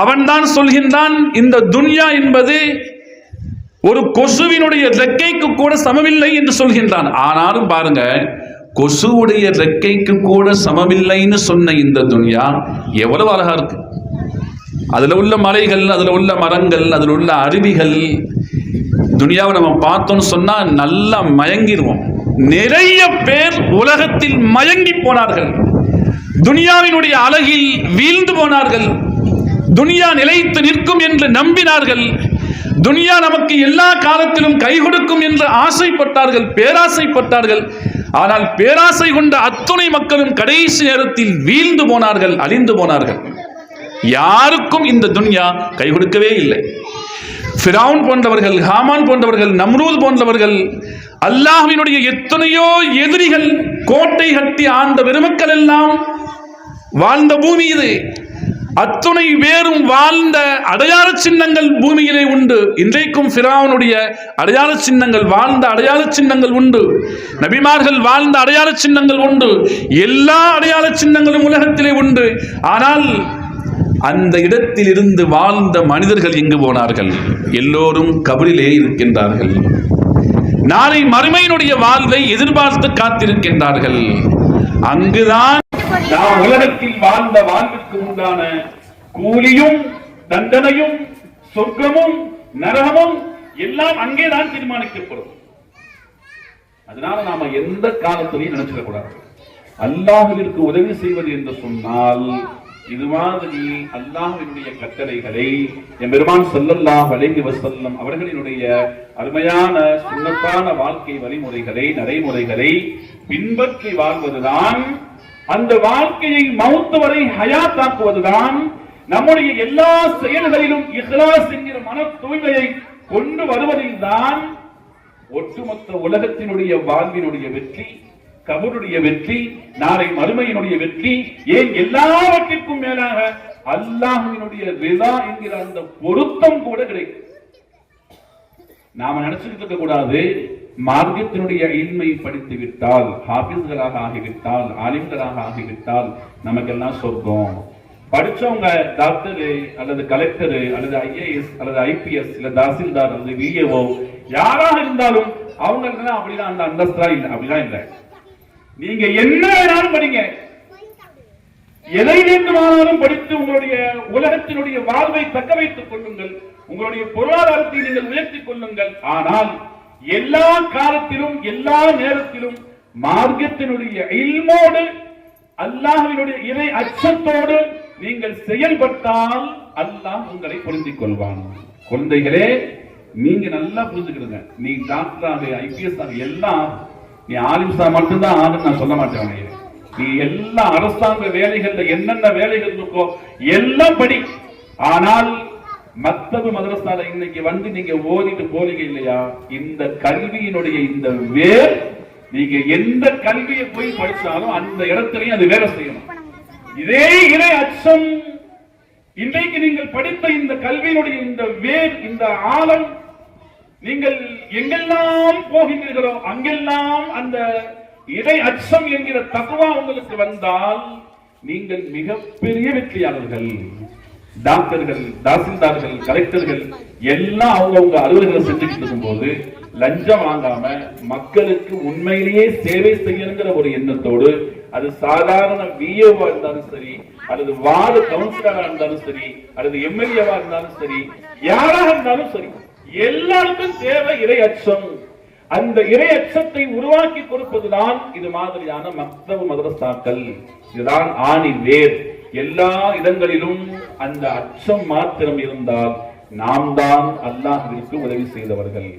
அவன்தான் சொல்கின்றான், இந்த துன்யா என்பது ஒரு கொசுவினுடைய ரெக்கைக்கு கூட சமமில்லை என்று சொல்கின்றான். ஆனாலும் பாருங்க, கொசுவுடைய ரெக்கைக்கு கூட சமமில்லைன்னு சொன்ன இந்த துன்யா எவ்வளவு அழகா இருக்கு. அதுல உள்ள மலைகள், அதுல உள்ள மரங்கள், அதுல உள்ள அருவிகள், துனியாவை நம்ம பார்த்தோம்னு சொன்னா நல்லா மயங்கிடுவோம். நிறைய பேர் உலகத்தில் மயங்கி போனார்கள், துனியாவினுடைய அழகில் வீழ்ந்து போனார்கள், துனியா நிலைத்து நிற்கும் என்று நம்பினார்கள், துனியா நமக்கு எல்லா காலத்திலும் கை கொடுக்கும் என்று ஆசைப்பட்டார்கள், பேராசைப்பட்டார்கள். ஆனால் பேராசை கொண்ட அத்துணை மக்களும் கடைசி நேரத்தில் வீழ்ந்து போனார்கள், அழிந்து போனார்கள். யாருக்கும் இந்த துன்யா கை கொடுக்கவே இல்லை. ஃபிரௌன் போன்றவர்கள், ஹாமான் போன்றவர்கள், நம்ரூத் போன்றவர்கள், அல்லாஹ்வினுடைய எத்தனையோ எதிரிகள், கோட்டை கட்டி ஆண்ட பெருமக்கள் எல்லாம் வாழ்ந்த பூமி இது. அத்துணை பேரும் வாழ்ந்த அடையாள சின்னங்கள் பூமியிலே உண்டு. இன்றைக்கும் ஃபிரௌனுடைய அடையாள சின்னங்கள், வாழ்ந்த அடையாள சின்னங்கள் உண்டு. நபிமார்கள் வாழ்ந்த அடையாள சின்னங்கள் உண்டு. எல்லா அடையாள சின்னங்களும் உலகத்திலே உண்டு. ஆனால் அந்த இடத்தில் இருந்து வாழ்ந்த மனிதர்கள் எங்கு போனார்கள்? எல்லோரும் கபரிலே இருக்கின்றார்கள். நாளை மறுமையினுடைய வாழ்வை எதிர்பார்த்து காத்திருக்கின்றார்கள். அங்குதான் நாம் உலகத்தில் வாழ்ந்த வாழ்வுக்கு உண்டான கூலியும் தண்டனையும் சொர்க்கமும் நரகமும் எல்லாம் அங்கேதான் தீர்மானிக்கப்படும். அதனால நாம எந்த காலத்திலையும் நினைச்சிட கூடாது. அல்லாஹ்விற்கு உதவி செய்வது என்று சொன்னால் இது மாதிரி அல்லாஹ்வினுடைய கட்டளைகளை எம்பெருமான் ஸல்லல்லாஹு அலைஹி வஸல்லம் அவர்களினுடைய அருமையான சுன்னத்தான வாழ்க்கை வழிமுறைகளை நடைமுறைகளை பின்பற்றி வாழ்வதுதான், அந்த வாழ்க்கையை மௌத் வரை ஹயாத்தாக்குவதுதான், நம்முடைய எல்லா செயல்களிலும் இஹ்லாஸ் என்கிற மன தூய்மையை கொண்டு வருவதில்தான் ஒட்டுமொத்த உலகத்தினுடைய வாழ்வினுடைய வெற்றி, கபருடைய வெற்றி, நாளை மறுமையினுடைய வெற்றி, ஏன் எல்லாவற்றிற்கும் மேலாக அல்லாஹ்வினுடைய ரிதா என்கிற அந்த பொருத்தம் கூட கிடைக்கும். நாம நினைச்சுட்டு இருக்க கூடாது, மார்க்கத்தினுடைய இல்மை படித்து விட்டால், ஹாஃபிஸ்களாக ஆகிவிட்டால், ஆலிம்களாக ஆகிவிட்டால் நமக்கெல்லாம் சொர்க்கம். படிச்சவங்க டாக்டரு அல்லது கலெக்டரு அல்லது ஐஏஎஸ் அல்லது ஐபிஎஸ் இல்ல தாசில்தார் அல்லது விஏஓ யாராக இருந்தாலும் அவங்களுக்கு அப்படிதான் அந்த அந்தஸ்தா இல்லை, அப்படிதான் இல்லை. நீங்க என்ன வேணாலும் படிங்க, எதை வேண்டுமானாலும் படித்து உங்களுடைய உலகத்தினுடைய வாழ்வை தக்க வைத்துக் கொள்ளுங்கள், உங்களுடைய பொருளாதாரத்தை நீங்கள் உயர்த்திக் கொள்ளுங்கள். ஆனால் எல்லா காலத்திலும் எல்லா நேரத்திலும் மார்க்கத்தினுடைய இல்மோடு அல்லாஹ்வினுடைய இறை அச்சத்தோடு நீங்கள் செயல்பட்டால் அல்லாஹ் உங்களை புரிந்து கொள்வான். குழந்தைகளே, நீங்க நல்லா புரிஞ்சுக்கிறீங்க. நீ டாக்டராக ஐபிஎஸ் ஆக எல்லாம் நீ ஆலிம்சா மட்டும்தான் ஆகுன்னு நான் சொல்ல மாட்டேன். நீ எல்லா அரசாங்க வேலைகள்ல என்னென்ன வேலைகள் இருக்கோ எல்லாம் படி. ஆனால் மக்தபு மதரசால இன்னைக்கு வந்து நீங்க ஓதிட்டு போறீங்க இல்லையா, இந்த கல்வியினுடைய இந்த வேர், நீங்க எந்த கல்வியை போய் படிச்சாலும் அந்த இடத்துலயும் அது வேலை செய்யணும். இதே இறை அச்சம் இன்றைக்கு நீங்கள் படித்த இந்த கல்வியினுடைய இந்த வேர், இந்த ஆழம், நீங்கள் எங்கெல்லாம் போகின்றீர்களோ அங்கெல்லாம் அந்த இறை அச்சம் என்கிற தக்வா உங்களுக்கு வந்தால் நீங்கள் மிகப்பெரிய வெற்றியாளர்கள். டாக்டர்கள், தாசில்தார்கள், கலெக்டர்கள் எல்லாம் அவங்கவுங்க அலுவலகங்களை செஞ்சுட்டு இருக்கும் போது லஞ்சம் வாங்காம மக்களுக்கு உண்மையிலேயே சேவை செய்யணுங்கிற ஒரு எண்ணத்தோடு, அது சாதாரண விஏவா இருந்தாலும் சரி, அல்லது வார்டு கவுன்சிலரா இருந்தாலும் சரி, அல்லது எம்எல்ஏவா இருந்தாலும் சரி, யாராக இருந்தாலும் சரி, எல்லாருக்கும் தேவை இறை அச்சம். அந்த இறை அச்சத்தை உருவாக்கி கொடுப்பதுதான் இது மாதிரியான மக்தபு மதரசாக்கள். இதுதான் ஆணி வேர். எல்லா இடங்களிலும் அந்த அச்சம் மாத்திரம் இருந்தால் நாம் தான் அல்லாஹ்விற்கு உதவி செய்தவர்கள்.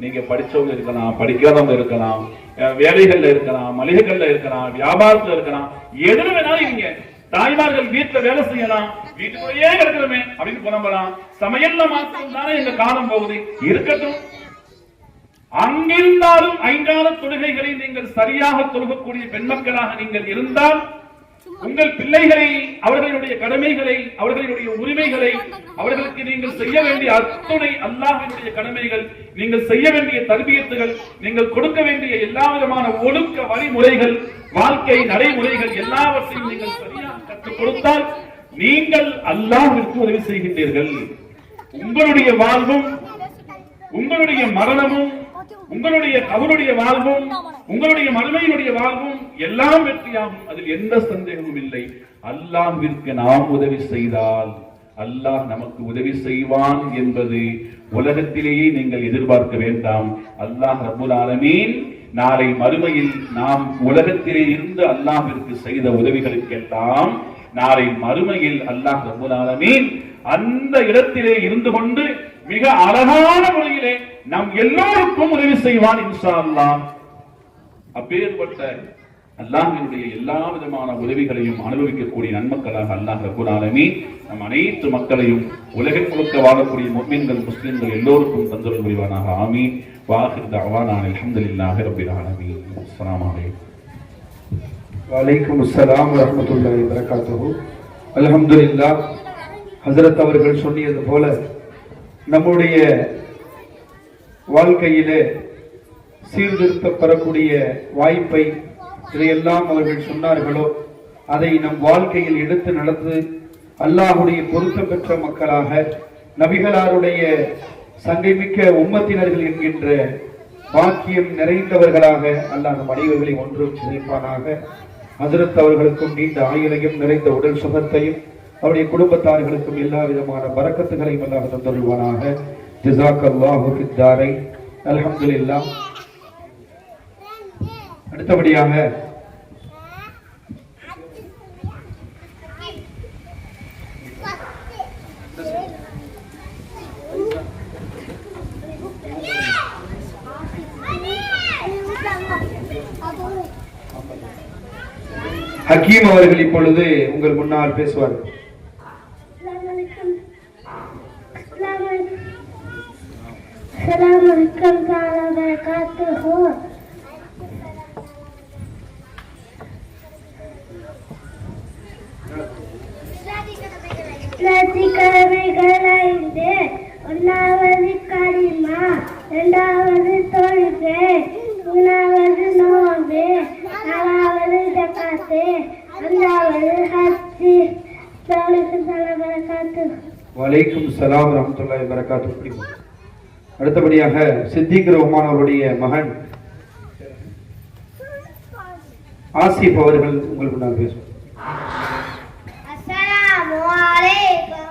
நீங்க படிச்சவங்க இருக்கலாம், படிக்காதவங்க இருக்கலாம், வேலைகள்ல இருக்கலாம், மளிகைகள்ல இருக்கலாம், வியாபாரத்துல இருக்கலாம், எதுல வேணாலும் இருங்க. தாய்மார்கள் வீட்டுல வேலை செய்யலாம், வீட்டுக்குள்ளேயே கிடக்கிறோமே அப்படின்னு புலம்பலாம். சமையல்ல மாத்திரம் தானே எங்க காலம் போகுது, இருக்கட்டும். அங்கிருந்தாலும் ஐங்கால தொழுகைகளை நீங்கள் சரியாக தொழுகக்கூடிய பெண்மக்களாக நீங்கள் இருந்தால் உங்கள் பிள்ளைகளை, அவர்களுடைய கடமைகளை, அவர்களுடைய உரிமைகளை, அவர்களுக்கு நீங்கள் செய்ய வேண்டிய அத்துணை அல்லாஹ்வினுடைய கடமைகள், நீங்கள் செய்ய வேண்டிய தர்பியத்துகள், நீங்கள் கொடுக்க வேண்டிய எல்லா விதமான ஒழுக்க வழிமுறைகள், வாழ்க்கை நடைமுறைகள் எல்லாவற்றையும் நீங்கள் சரியாக கற்றுக் கொடுத்தால் நீங்கள் அல்லாஹ்விற்கு உதவி செய்கின்றீர்கள். உங்களுடைய வாழ்வும், உங்களுடைய மரணமும், உங்களுடைய கபருடைய வாழ்வும், உங்களுடைய மறுமையினுடைய வாழ்வும் எல்லாம் வெற்றியாகும். அதில் எந்த சந்தேகமும் இல்லை. அல்லாஹ்விற்கு நாம் உதவி செய்தால் அல்லாஹ் நமக்கு உதவி செய்வான் என்பது உலகத்திலேயே நீங்கள் எதிர்பார்க்க வேண்டாம். அல்லாஹ் ரப்பல் ஆலமீன் நாளை மறுமையில் நாம் உலகத்திலே இருந்து அல்லாஹ்விற்கு செய்த உதவிகளுக்கெல்லாம் நாளை மறுமையில் அல்லாஹ் ரப்பல் ஆலமீன் அந்த இடத்திலே இருந்து கொண்டு மிக அழகான முறையிலே நாம் எல்லோருக்கும் உதவி செய்வான் இன்ஷா அல்லாஹ். அப்பேற்பட்ட அல்லாஹ்வினுடைய எல்லா விதமான உதவிகளையும் அனுபவிக்கக்கூடிய நன்மக்களாக அல்லாஹ் ரப்பல் ஆலமீன் நம் அனைத்து மக்களையும் உலகம் முழுக்க வாழக்கூடிய முஃமின்கள், முஸ்லிம்கள் எல்லோருக்கும் தந்தருள் புரிவானாக. ஆமீன். வாஹிர் தஅவானா அல்ஹம்துலில்லாஹி ரப்பில் ஆலமீன். அஸ்ஸலாமு அலைக்கும். வலைக்கும் அஸ்ஸலாம் வரஹ்மத்துல்லாஹி வபரகாத்துஹு. அல்ஹம்துலில்லாஹ். ஹஜரத் அவர்கள் சொன்னியது போல நம்முடைய வாழ்க்கையிலே சீர்திருத்தப்படக்கூடிய வாய்ப்பை இதையெல்லாம் அவர்கள் சொன்னார்களோ அதை நம் வாழ்க்கையில் எடுத்து நடந்து அல்லாஹுடைய பொருத்தம் பெற்ற மக்களாக நபிகளாருடைய சங்கைமிக்க உம்மத்தினர்கள் என்கின்ற பாக்கியம் நிறைந்தவர்களாக அல்லாஹ் நம் அனைவர்களை ஒன்று சேர்ப்பானாக. ஹஜரத் அவர்களுக்கும் நீண்ட ஆயுளையும் நிறைந்த உடல் சுகத்தையும் அவருடைய குடும்பத்தார்களுக்கும் எல்லா விதமான பரக்கத்துகளையும் அல்லாஹ் தந்தருள்வானாக. ஜஸாக்கல்லாஹு ஃபித்தாரை. அல்ஹம்துலில்லாஹ். அடுத்தபடியாக ஹக்கீம் அவர்கள் இப்பொழுது உங்கள் முன்னால் பேசுவார்கள். கடமைகளைந்து ஒன்றாவது களிமா, இரண்டாவது தொழுகை, மூணாவது நோன்பு, நாலாவது ஜகாத்து, அஞ்சாவது ஹஜ். வலைக்கும் சலாம் ரஹ்மத்துல்லாஹி வபரகாத்துஹு. அடுத்தபடியாக சித்திக் ரஹ்மான் அவருடைய மகன் ஆசிப் அவர்கள் உங்களுக்கு முன்னால் பேசுவார். அஸ்ஸலாமு அலைக்கும்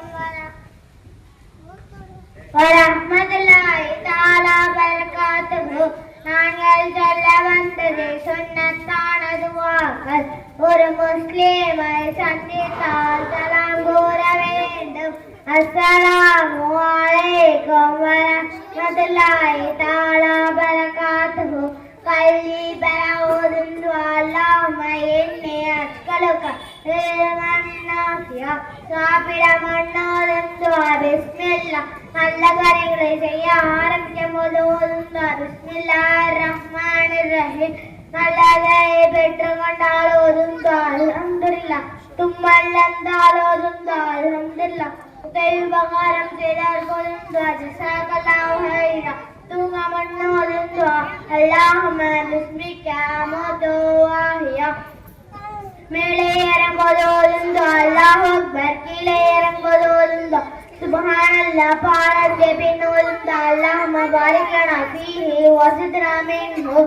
வரஹ்மத்துல்லாஹி தஆலா பரகாத்துஹு. நாங்கள் சொல்ல வந்தது சுன்னத்தான துஆக்கள். ஒரு முஸ்லிமை சந்தித்தால் சலாம் கூற வேண்டும். அஸ்ஸலாமு அலைக்கும் வரஹ்மத்துல்லாஹி தஆலா பரகாத்துஹு. கல்வி பெற ஓதும் துஆ. அல்லாஹும்ம இன்னி அஸ்அலுக இல்மன் நாஃபியா. சாப்பிட மண்ணோதும் துஆ. பிஸ்மில்லாஹ். நல்ல காரியங்களை செய்ய ஆரம்பிக்கும் போது ஓதும் துஆ. பிஸ்மில்லாஹிர் ரஹ்மானிர் ரஹீம். நல்லதை பெற்றுக் கொண்டால் ஓதும் துஆ. அல்ஹம்துலில்லாஹ். தும்மல் வந்தால் ஓதும் துஆ. அல்ஹம்துலில்லாஹ். உபகாரம் செய்தால் ஓதும் துஆ. ஜஸாக்கல்லாஹு ஹைரா. தூங்க மண்ணோதும் துஆ. அல்லாஹும்ம பிஸ்மிக அமூது வஅஹ்யா. மேலே இறங்குவது ஓதும் துஆ. அல்லாஹு அக்பர். கீழே இறங்குவது ஓதும் துஆ. சுப்ஹானல்லாஹ். பாடத்தை பின் ஓதும் துஆ. அல்லாஹும்ம பாரிக் லனா ஃபீஹி வஸித்னா மின்ஹு.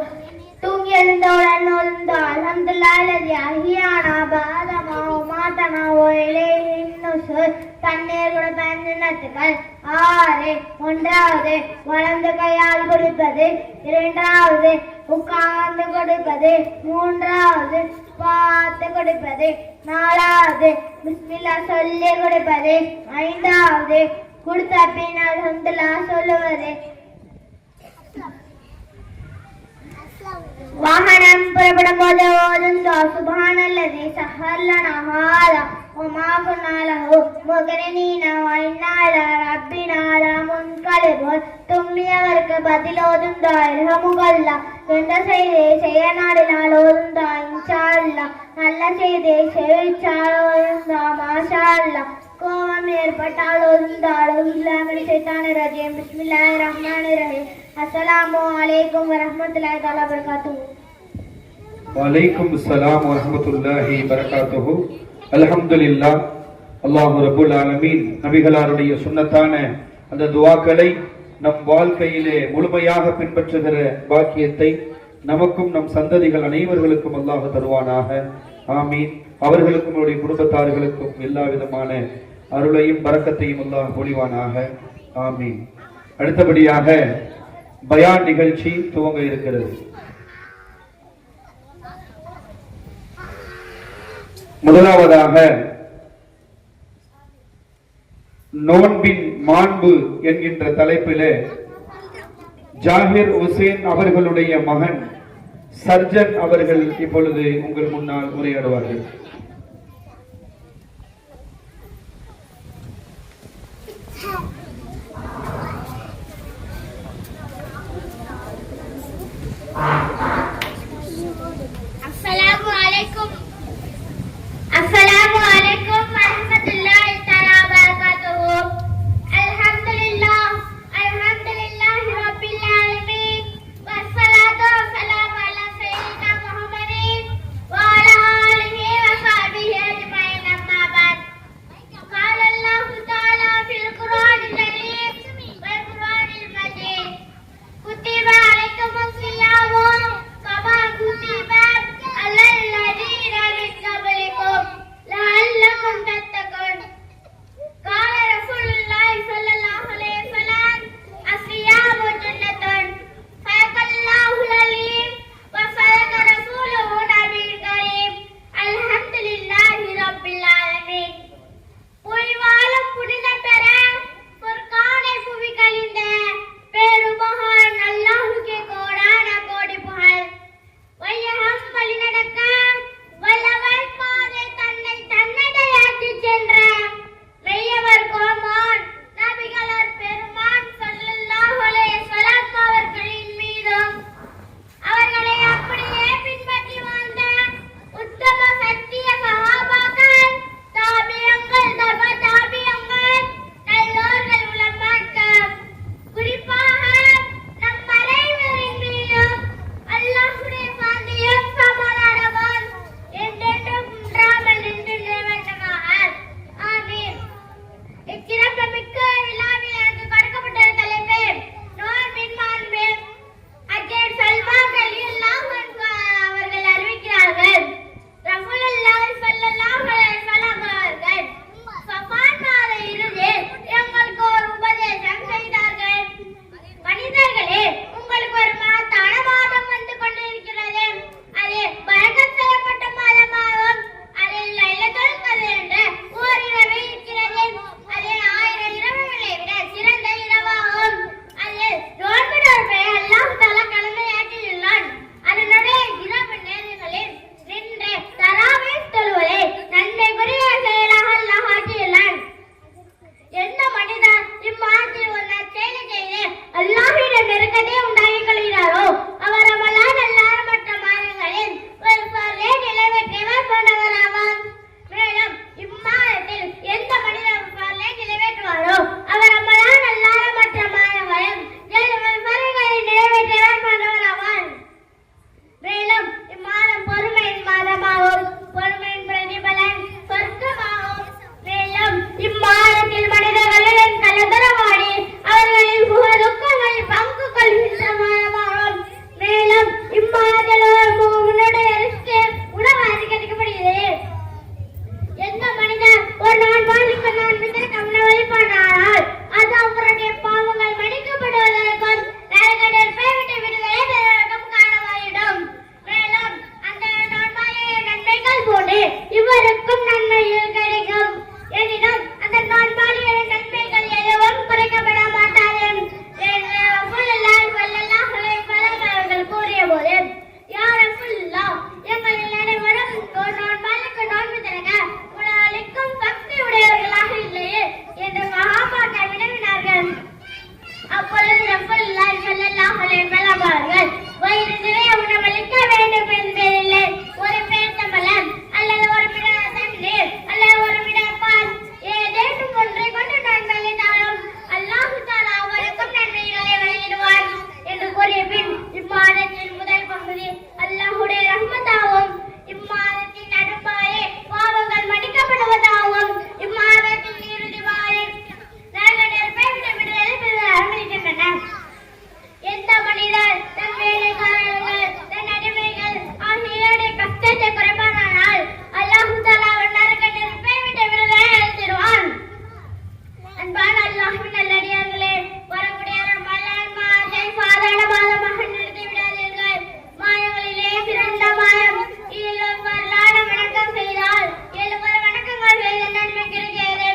தூங்கி எழுந்தவுடன் ஓதும் துஆ. அல்ஹம்துலில்லாஹி அல்லதி அஹ்யானா பஅதமா வமாதனா வ இலைஹின் நுஷூர். தண்ணீர் கூட பயன்படுத்துங்கள். 6. ஒன்றாவது வலது கையால் குடிப்பது. இரண்டாவது உட்கார்ந்து குடிப்பது. மூன்றாவது பார்த்து குடிப்பது. நாலாவது பிஸ்மில்லாஹ் சொல்லி குடிப்பது. ஐந்தாவது குடித்த பின் அல்ஹம்துலில்லாஹ் சொல்லுவது. வாகனம் புறப்படும் போது ஓதும் துஆ. சுப்ஹானல்லதி சஹர் லனா ஹாதா வமா குன்னா லஹு முக்ரினீன வ இன்னா இலா ரப்பினா லமுன்கலிபூன். தும்மியவருக்கு பதில் ஓதும் துஆ. இர்ஹமுகல்லாஹ். எந்த செய்தியை செய்ய நாடினால் ஓதும் துஆ. இன்ஷா அல்லாஹ். நல்ல செய்தியை செய்விச்சால் ஓதும் துஆ. மாஷா அல்லாஹ். கோபம் ஏற்பட்டால் ஓதும் துஆ. அவுதுபில்லாஹி மினஷ் ஷைத்தானிர் ரஜீம். பிஸ்மில்லாஹிர் ரஹ்மானிர் ரஹீம். அஸ்ஸலாமு அலைக்கும் வரஹ்மத்துல்லாஹி தஆலா பரகாத்துஹு. வலைக்கும் ஸலாம் வரஹ்மத்துல்லாஹி வபரகாத்துஹு. அல்ஹம்துலில்லாஹ். அல்லாஹ் ரப்புல் ஆலமீன் நபிகளாருடைய சுன்னத்தான அந்த துஆக்களை நம் வாழ்க்கையிலே முழுமையாக பின்பற்றுகிற பாக்கியத்தை நமக்கும் நம் சந்ததிகள் அனைவர்களுக்கும் அல்லாஹ் தருவானாக. ஆமீன். அவர்களுக்கும் அவருடைய குடும்பத்தார்களுக்கும் எல்லா விதமான அருளையும் பரக்கத்தையும் அல்லாஹ் பொழிவானாக. ஆமீன். அடுத்தபடியாக பயான் நிகழ்ச்சி துவங்க இருக்கிறது. முதலாவதாக நோன்பின் மாண்பு என்கின்ற தலைப்பிலே ஜாகிர் ஹுசேன் அவர்களுடைய மகன் சர்ஜன் அவர்கள் இப்பொழுது உங்கள் முன்னால் உரையாடுவார்கள். அஸ்ஸலாமு அலைக்கும் வரஹ்மத்துல்லாஹி அல்லாஹ்வின் நல்லடியார்களே, வரக்கூடிய ரமலான் மாதத்தை சாதாரண மாதமாக நிறுத்தி விடாதீர்கள். மாதங்களிலே சிறந்த மாதம். இதில் ஒரு வரலாறு வணக்கம் செய்தால் 70 வணக்கங்கள் செய்த நன்மை கிடைக்கிறது.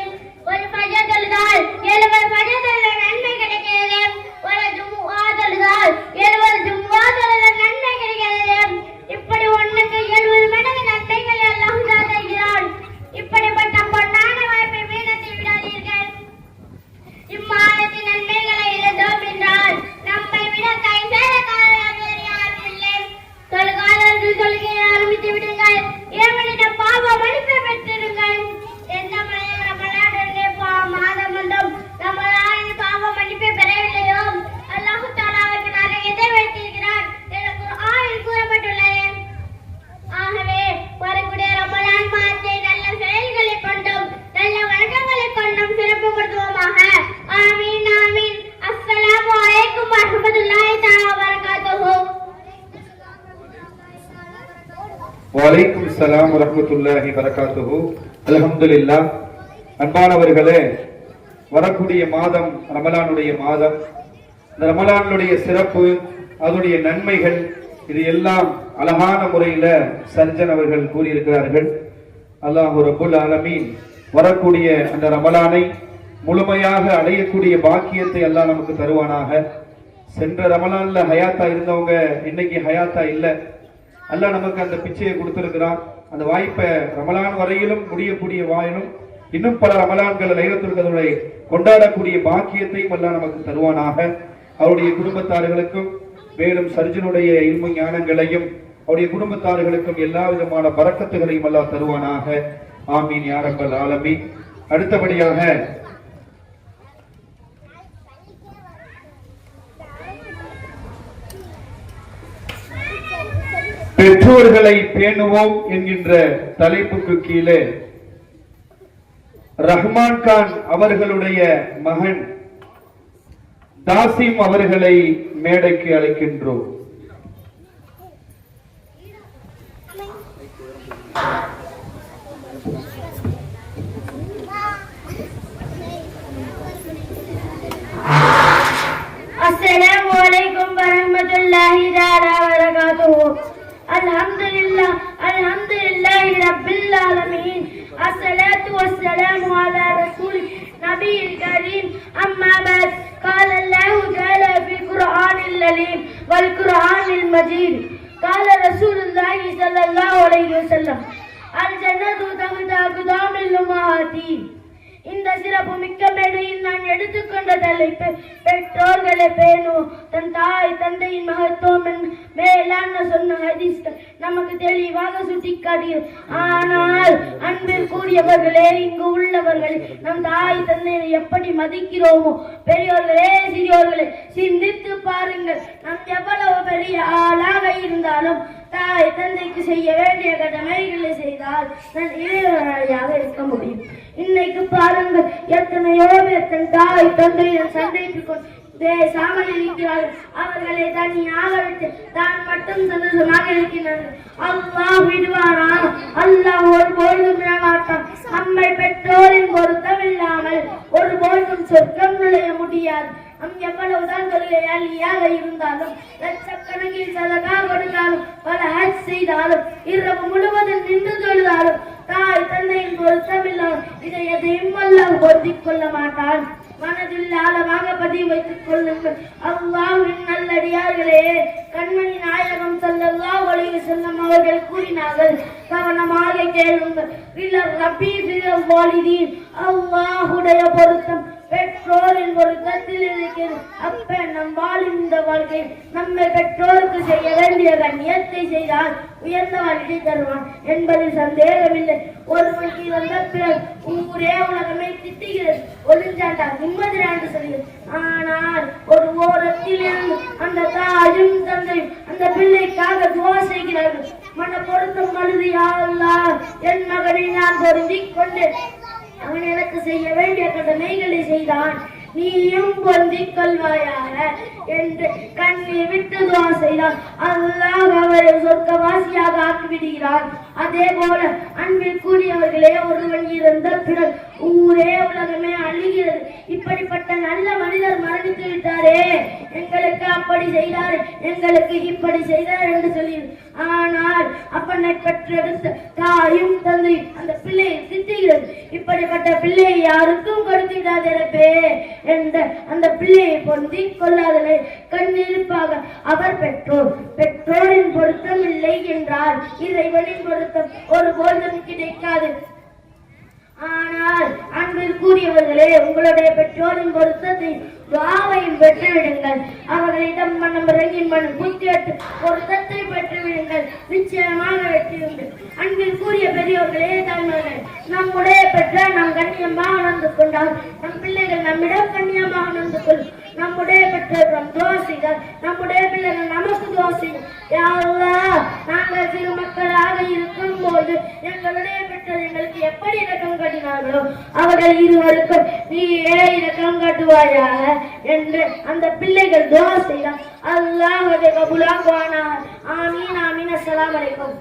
ஒரு ஃபஜர் தொழுதால் 70 ஃபஜர் தொழுத நன்மை கிடைக்கிறது. ஒரு ஜும்ஆ தொழுதால் 70 ஜும்ஆ தொழுத நன்மை கிடைக்கிறது. இப்படி ஒன்றுக்கு 70 மடங்கு நன்மைகளை அல்லாஹ் தருகிறான். இப்படிப்பட்ட பொன்னான வாய்ப்பை வீணாக்கி விடாதீர்கள். இம்மாதத்தின் நன்மைகளை இழந்தோம் என்றால் நம்மை விட கை சேதக்காரர்கள் வேறு யாரும் இல்லை. தொழுகாதவர்கள் தொழுகையை ஆரம்பித்து விடுங்கள். இறைவனிடம் பாவ மன்னிப்பை பெற்றிருங்கள். எந்த ரமலானுடைய மாதம் ஒன்றும் ரமலானின் பாவ மன்னிப்பை பெறவில்லையோ அல்லாஹ் தஆலா அவருக்கு நரகத்தை வைத்திருக்கிறார் என குர்ஆனில் கூறப்பட்டுள்ளது. ஆகவே வரக்கூடிய ரமலான் மாதத்தை நல்ல செயல்களை கொண்டும் நல்ல வணக்கங்களை கொண்டும் சிறப்புப்படுத்துவோமாக. ஆமீன் ஆமீன். அஸ்ஸலாமு அலைக்கும் வரஹ்மத்துல்லாஹி தஆலா வபரகாத்துஹு. வலைக்கும் சலாம் வரஹ்மத்துல்லாஹி வரகாத்துஹு. அல்ஹம்துலில்லாஹ். அன்பானவர்களே, வரக்கூடிய மாதம் ரமலானுடைய மாதம். இந்த ரமலானுடைய சிறப்பு, அதனுடைய நன்மைகள், இது எல்லாம் அழகான முறையில சர்ஜன் அவர்கள் கூறியிருக்கிறார்கள். அல்லாஹ் ரப்புல் ஆலமீன் வரக்கூடிய அந்த ரமலானை முழுமையாக அடையக்கூடிய பாக்கியத்தை எல்லாம் நமக்கு தருவானாக. சென்ற ரமலான்ல ஹயாத்தா இருந்தவங்க இன்னைக்கு ஹயாத்தா இல்லை. அல்லாஹ் நமக்கு அந்த பிச்சையை கொடுத்திருக்கிறான். அந்த வாய்ப்பை ரமலான் வரையிலும் முடியக்கூடிய வாயிலும் இன்னும் பல ரமலான்கள் லைலத்துல் கத்ரை கொண்டாடக்கூடிய பாக்கியத்தையும் அல்லாஹ் நமக்கு தருவானாக. அவருடைய குடும்பத்தார்களுக்கும் மேலும் சர்ஜனுடைய இல்மு ஞானங்களையும் அவருடைய குடும்பத்தார்களுக்கும் எல்லா விதமான பரக்கத்துகளையும் அல்லாஹ் தருவானாக. ஆமீன் யா ரப்பல் ஆலமீன். அடுத்தபடியாக பெற்றோர்களை பேணுவோம் என்கின்ற தலைப்புக்கு கீழே ரஹ்மான் கான் அவர்களுடைய மகன் தாசிம் அவர்களை மேடைக்கு அழைக்கின்றோம். அஸ்ஸலாமு அலைக்கும் வரஹ்மத்துல்லாஹி தஆலா வபரகாத்துஹு. அல்ஹம்துலில்லாஹ் அல்ஹம்துலில்லாஹி ரப்பில் ஆலமீன். அஸ்ஸலாத்து வஸ்ஸலாமு அலா ரசூலி நபியில் கரீம். அம்மா பஅத். قال الله تعالى في القرآن العليم والقرآن المجيد. قال رسول الله صلى الله عليه وسلم الجنة تحت أقدام الأمهات. இந்த சிறப்பு மிக்க மேடையில் நான் எடுத்துக்கொண்ட தலைப்பு பெற்றோர்களை பேணும். தன் தாய் தந்தையின் மகத்துவம் மேலான சொன்ன ஹதீஸ்கள் நமக்கு தெளிவாக சுட்டிக்காட்டியது. ஆனால் அன்பில் கூறியவர்களே, இங்கு உள்ளவர்களே, நம் தாய் தந்தையை எப்படி மதிக்கிறோமோ, பெரியோர்களே சிறியோர்களே சிந்தித்து பாருங்கள். நாம் எவ்வளவு பெரிய ஆளாக இருந்தாலும் தாய் தந்தைக்கு செய்ய வேண்டிய கடமைகளை செய்தால் நான் இளையவராக இருக்க முடியும். இன்னைக்கு பாருங்கள், எத்தனையோ பேர் தன் தாய் தந்தையுடன் சண்டைக்கு கொண்டு பேசாமல் இருக்கிறார்கள். அவர்களை தனியாக விட்டு தான் மட்டும் சந்தோஷமாக இருக்கிறார்கள். அல்லாஹ் விடுவானா? அல்லாஹ் ஒருபொழுதும் விடமாட்டான். நம்மை பெற்றோரின் பொருத்தம் இல்லாமல் ஒருபொழுதும் சொர்க்கம் நுழைய முடியாது. நம் எவ்வளவுதான் தொழிலாளியாக இருந்தாலும், லட்சக்கணக்கில் சதகா கொடுத்தாலும், பல ஹஜ் செய்தாலும், இரவு முழுவதும் நின்று தொழுதாலும், தாய் தந்தையின் பொருத்தம் இல்லாமல் இதை எதையும் அல்லாஹ் பொருத்திக் கொள்ள மாட்டான். மனதில் ஆழமாக பதிவு வைத்துக் கொள்ளுங்கள். அல்லாஹ்வின் நல்லடியார்களே, கண்மணி நாயகம் ஸல்லல்லாஹு அலைஹி வஸல்லம் அவர்கள் கூறினார்கள், கவனமாக கேளுங்கள். அல்லாஹ்வுடைய பொருத்தம் பெற்றோரின் பொருத்தத்தில் இருக்கிறது. அப்ப நம் வாழும் இந்த வாழ்க்கை நம்மை பெற்றோருக்கு செய்ய வேண்டிய கண்ணியத்தை செய்தால் உயர்ந்த வாழ்க்கை தருவான் என்பதில் சந்தேகமில்லை. ஒருவனுக்கு வந்த பிறகு ஊரே உலகமே திட்டுகிறது, ஒளிஞ்சாண்டா நிம்மதியாண்டு சொல்கிறது. ஆனால் ஒரு ஓரத்தில் இருந்து அந்த தாயும் தந்தையும் அந்த பிள்ளைக்காக துவா செய்கிறார்கள். மன பொருத்தம் கருதி, யா அல்லாஹ், என் மகனை நான் பொருந்திக் கொண்டு அவன் எனக்கு செய்ய வேண்டிய கடமைகளை செய்தான், நீயும் பொருந்திக் கொள்வாயாக என்று கண்ணீர் விட்டு துவா செய்தான். அல்லாஹ் அவரை சொர்க்கவாசியாக ஆக்கிவிடுகிறான். அதே போல அன்பில் கூடியவர்களே, ஒருவன் இறந்த பிறகு ஊரே உலகமே அழுகிறது. இப்படிப்பட்ட நல்ல மனிதர் மரணித்து விட்டாரே, எங்களுக்கு அப்படி செய்தார், எங்களுக்கு இப்படி செய்தார் என்று சொல்லி. ஆனால் அப்பனை பெற்றெடுத்த தாயும் தந்தை அந்த பிள்ளையை திட்டுகிறது. இப்படிப்பட்ட பிள்ளையை யாருக்கும் கொடுத்திடாதே என்ற அந்த பிள்ளையை பொருந்தி கொள்ளாதலை கண்ணிருப்பாக அவர் பெற்றோரின் பொருத்தம் இல்லை என்றால் இறைவனின் பொருத்தம் ஒருபோதும் கிடைக்காது. ஆனால் அன்பிற்குரியவர்களே, உங்களுடைய பெற்றோரின் பொருத்தத்தை துஆவையும் பெற்றுவிடுங்கள். அவர்களிடம் மனம் இறங்கின் மனம் புத்தியற்று பொருத்தத்தை பெற்றுவிடுங்கள். நிச்சயமாக வெற்றி உண்டு. அன்பிற்குரிய பெரியோர்களே, தாய்மார்களே, நம்முடைய பெற்றார் நாம் கண்ணியமாக நடந்து கொண்டால் நம் பிள்ளைகள் நம்மிடம் கண்ணியமாக நடந்து கொள்ளும். நம்முடைய பெற்றோர் நம் துஆசிகள், நம்முடைய பிள்ளைகள் நமக்கு துஆசிகள். யா அல்லாஹ், நாங்கள் சிறு மக்களாக இருக்கும் போது எங்களுடைய பெற்றோர் எங்களுக்கு எப்படி இரக்கம் காட்டினார்களோ அவர்கள் இருவருக்கும் நீயே இரக்கம் காட்டுவாயாக என்று அந்த பிள்ளைகள் துஆ செய்தார். அல்லாஹ் அதை கபூலாக்குவானாக. ஆமீன் ஆமீன். அஸ்ஸலாமு அலைக்கும்.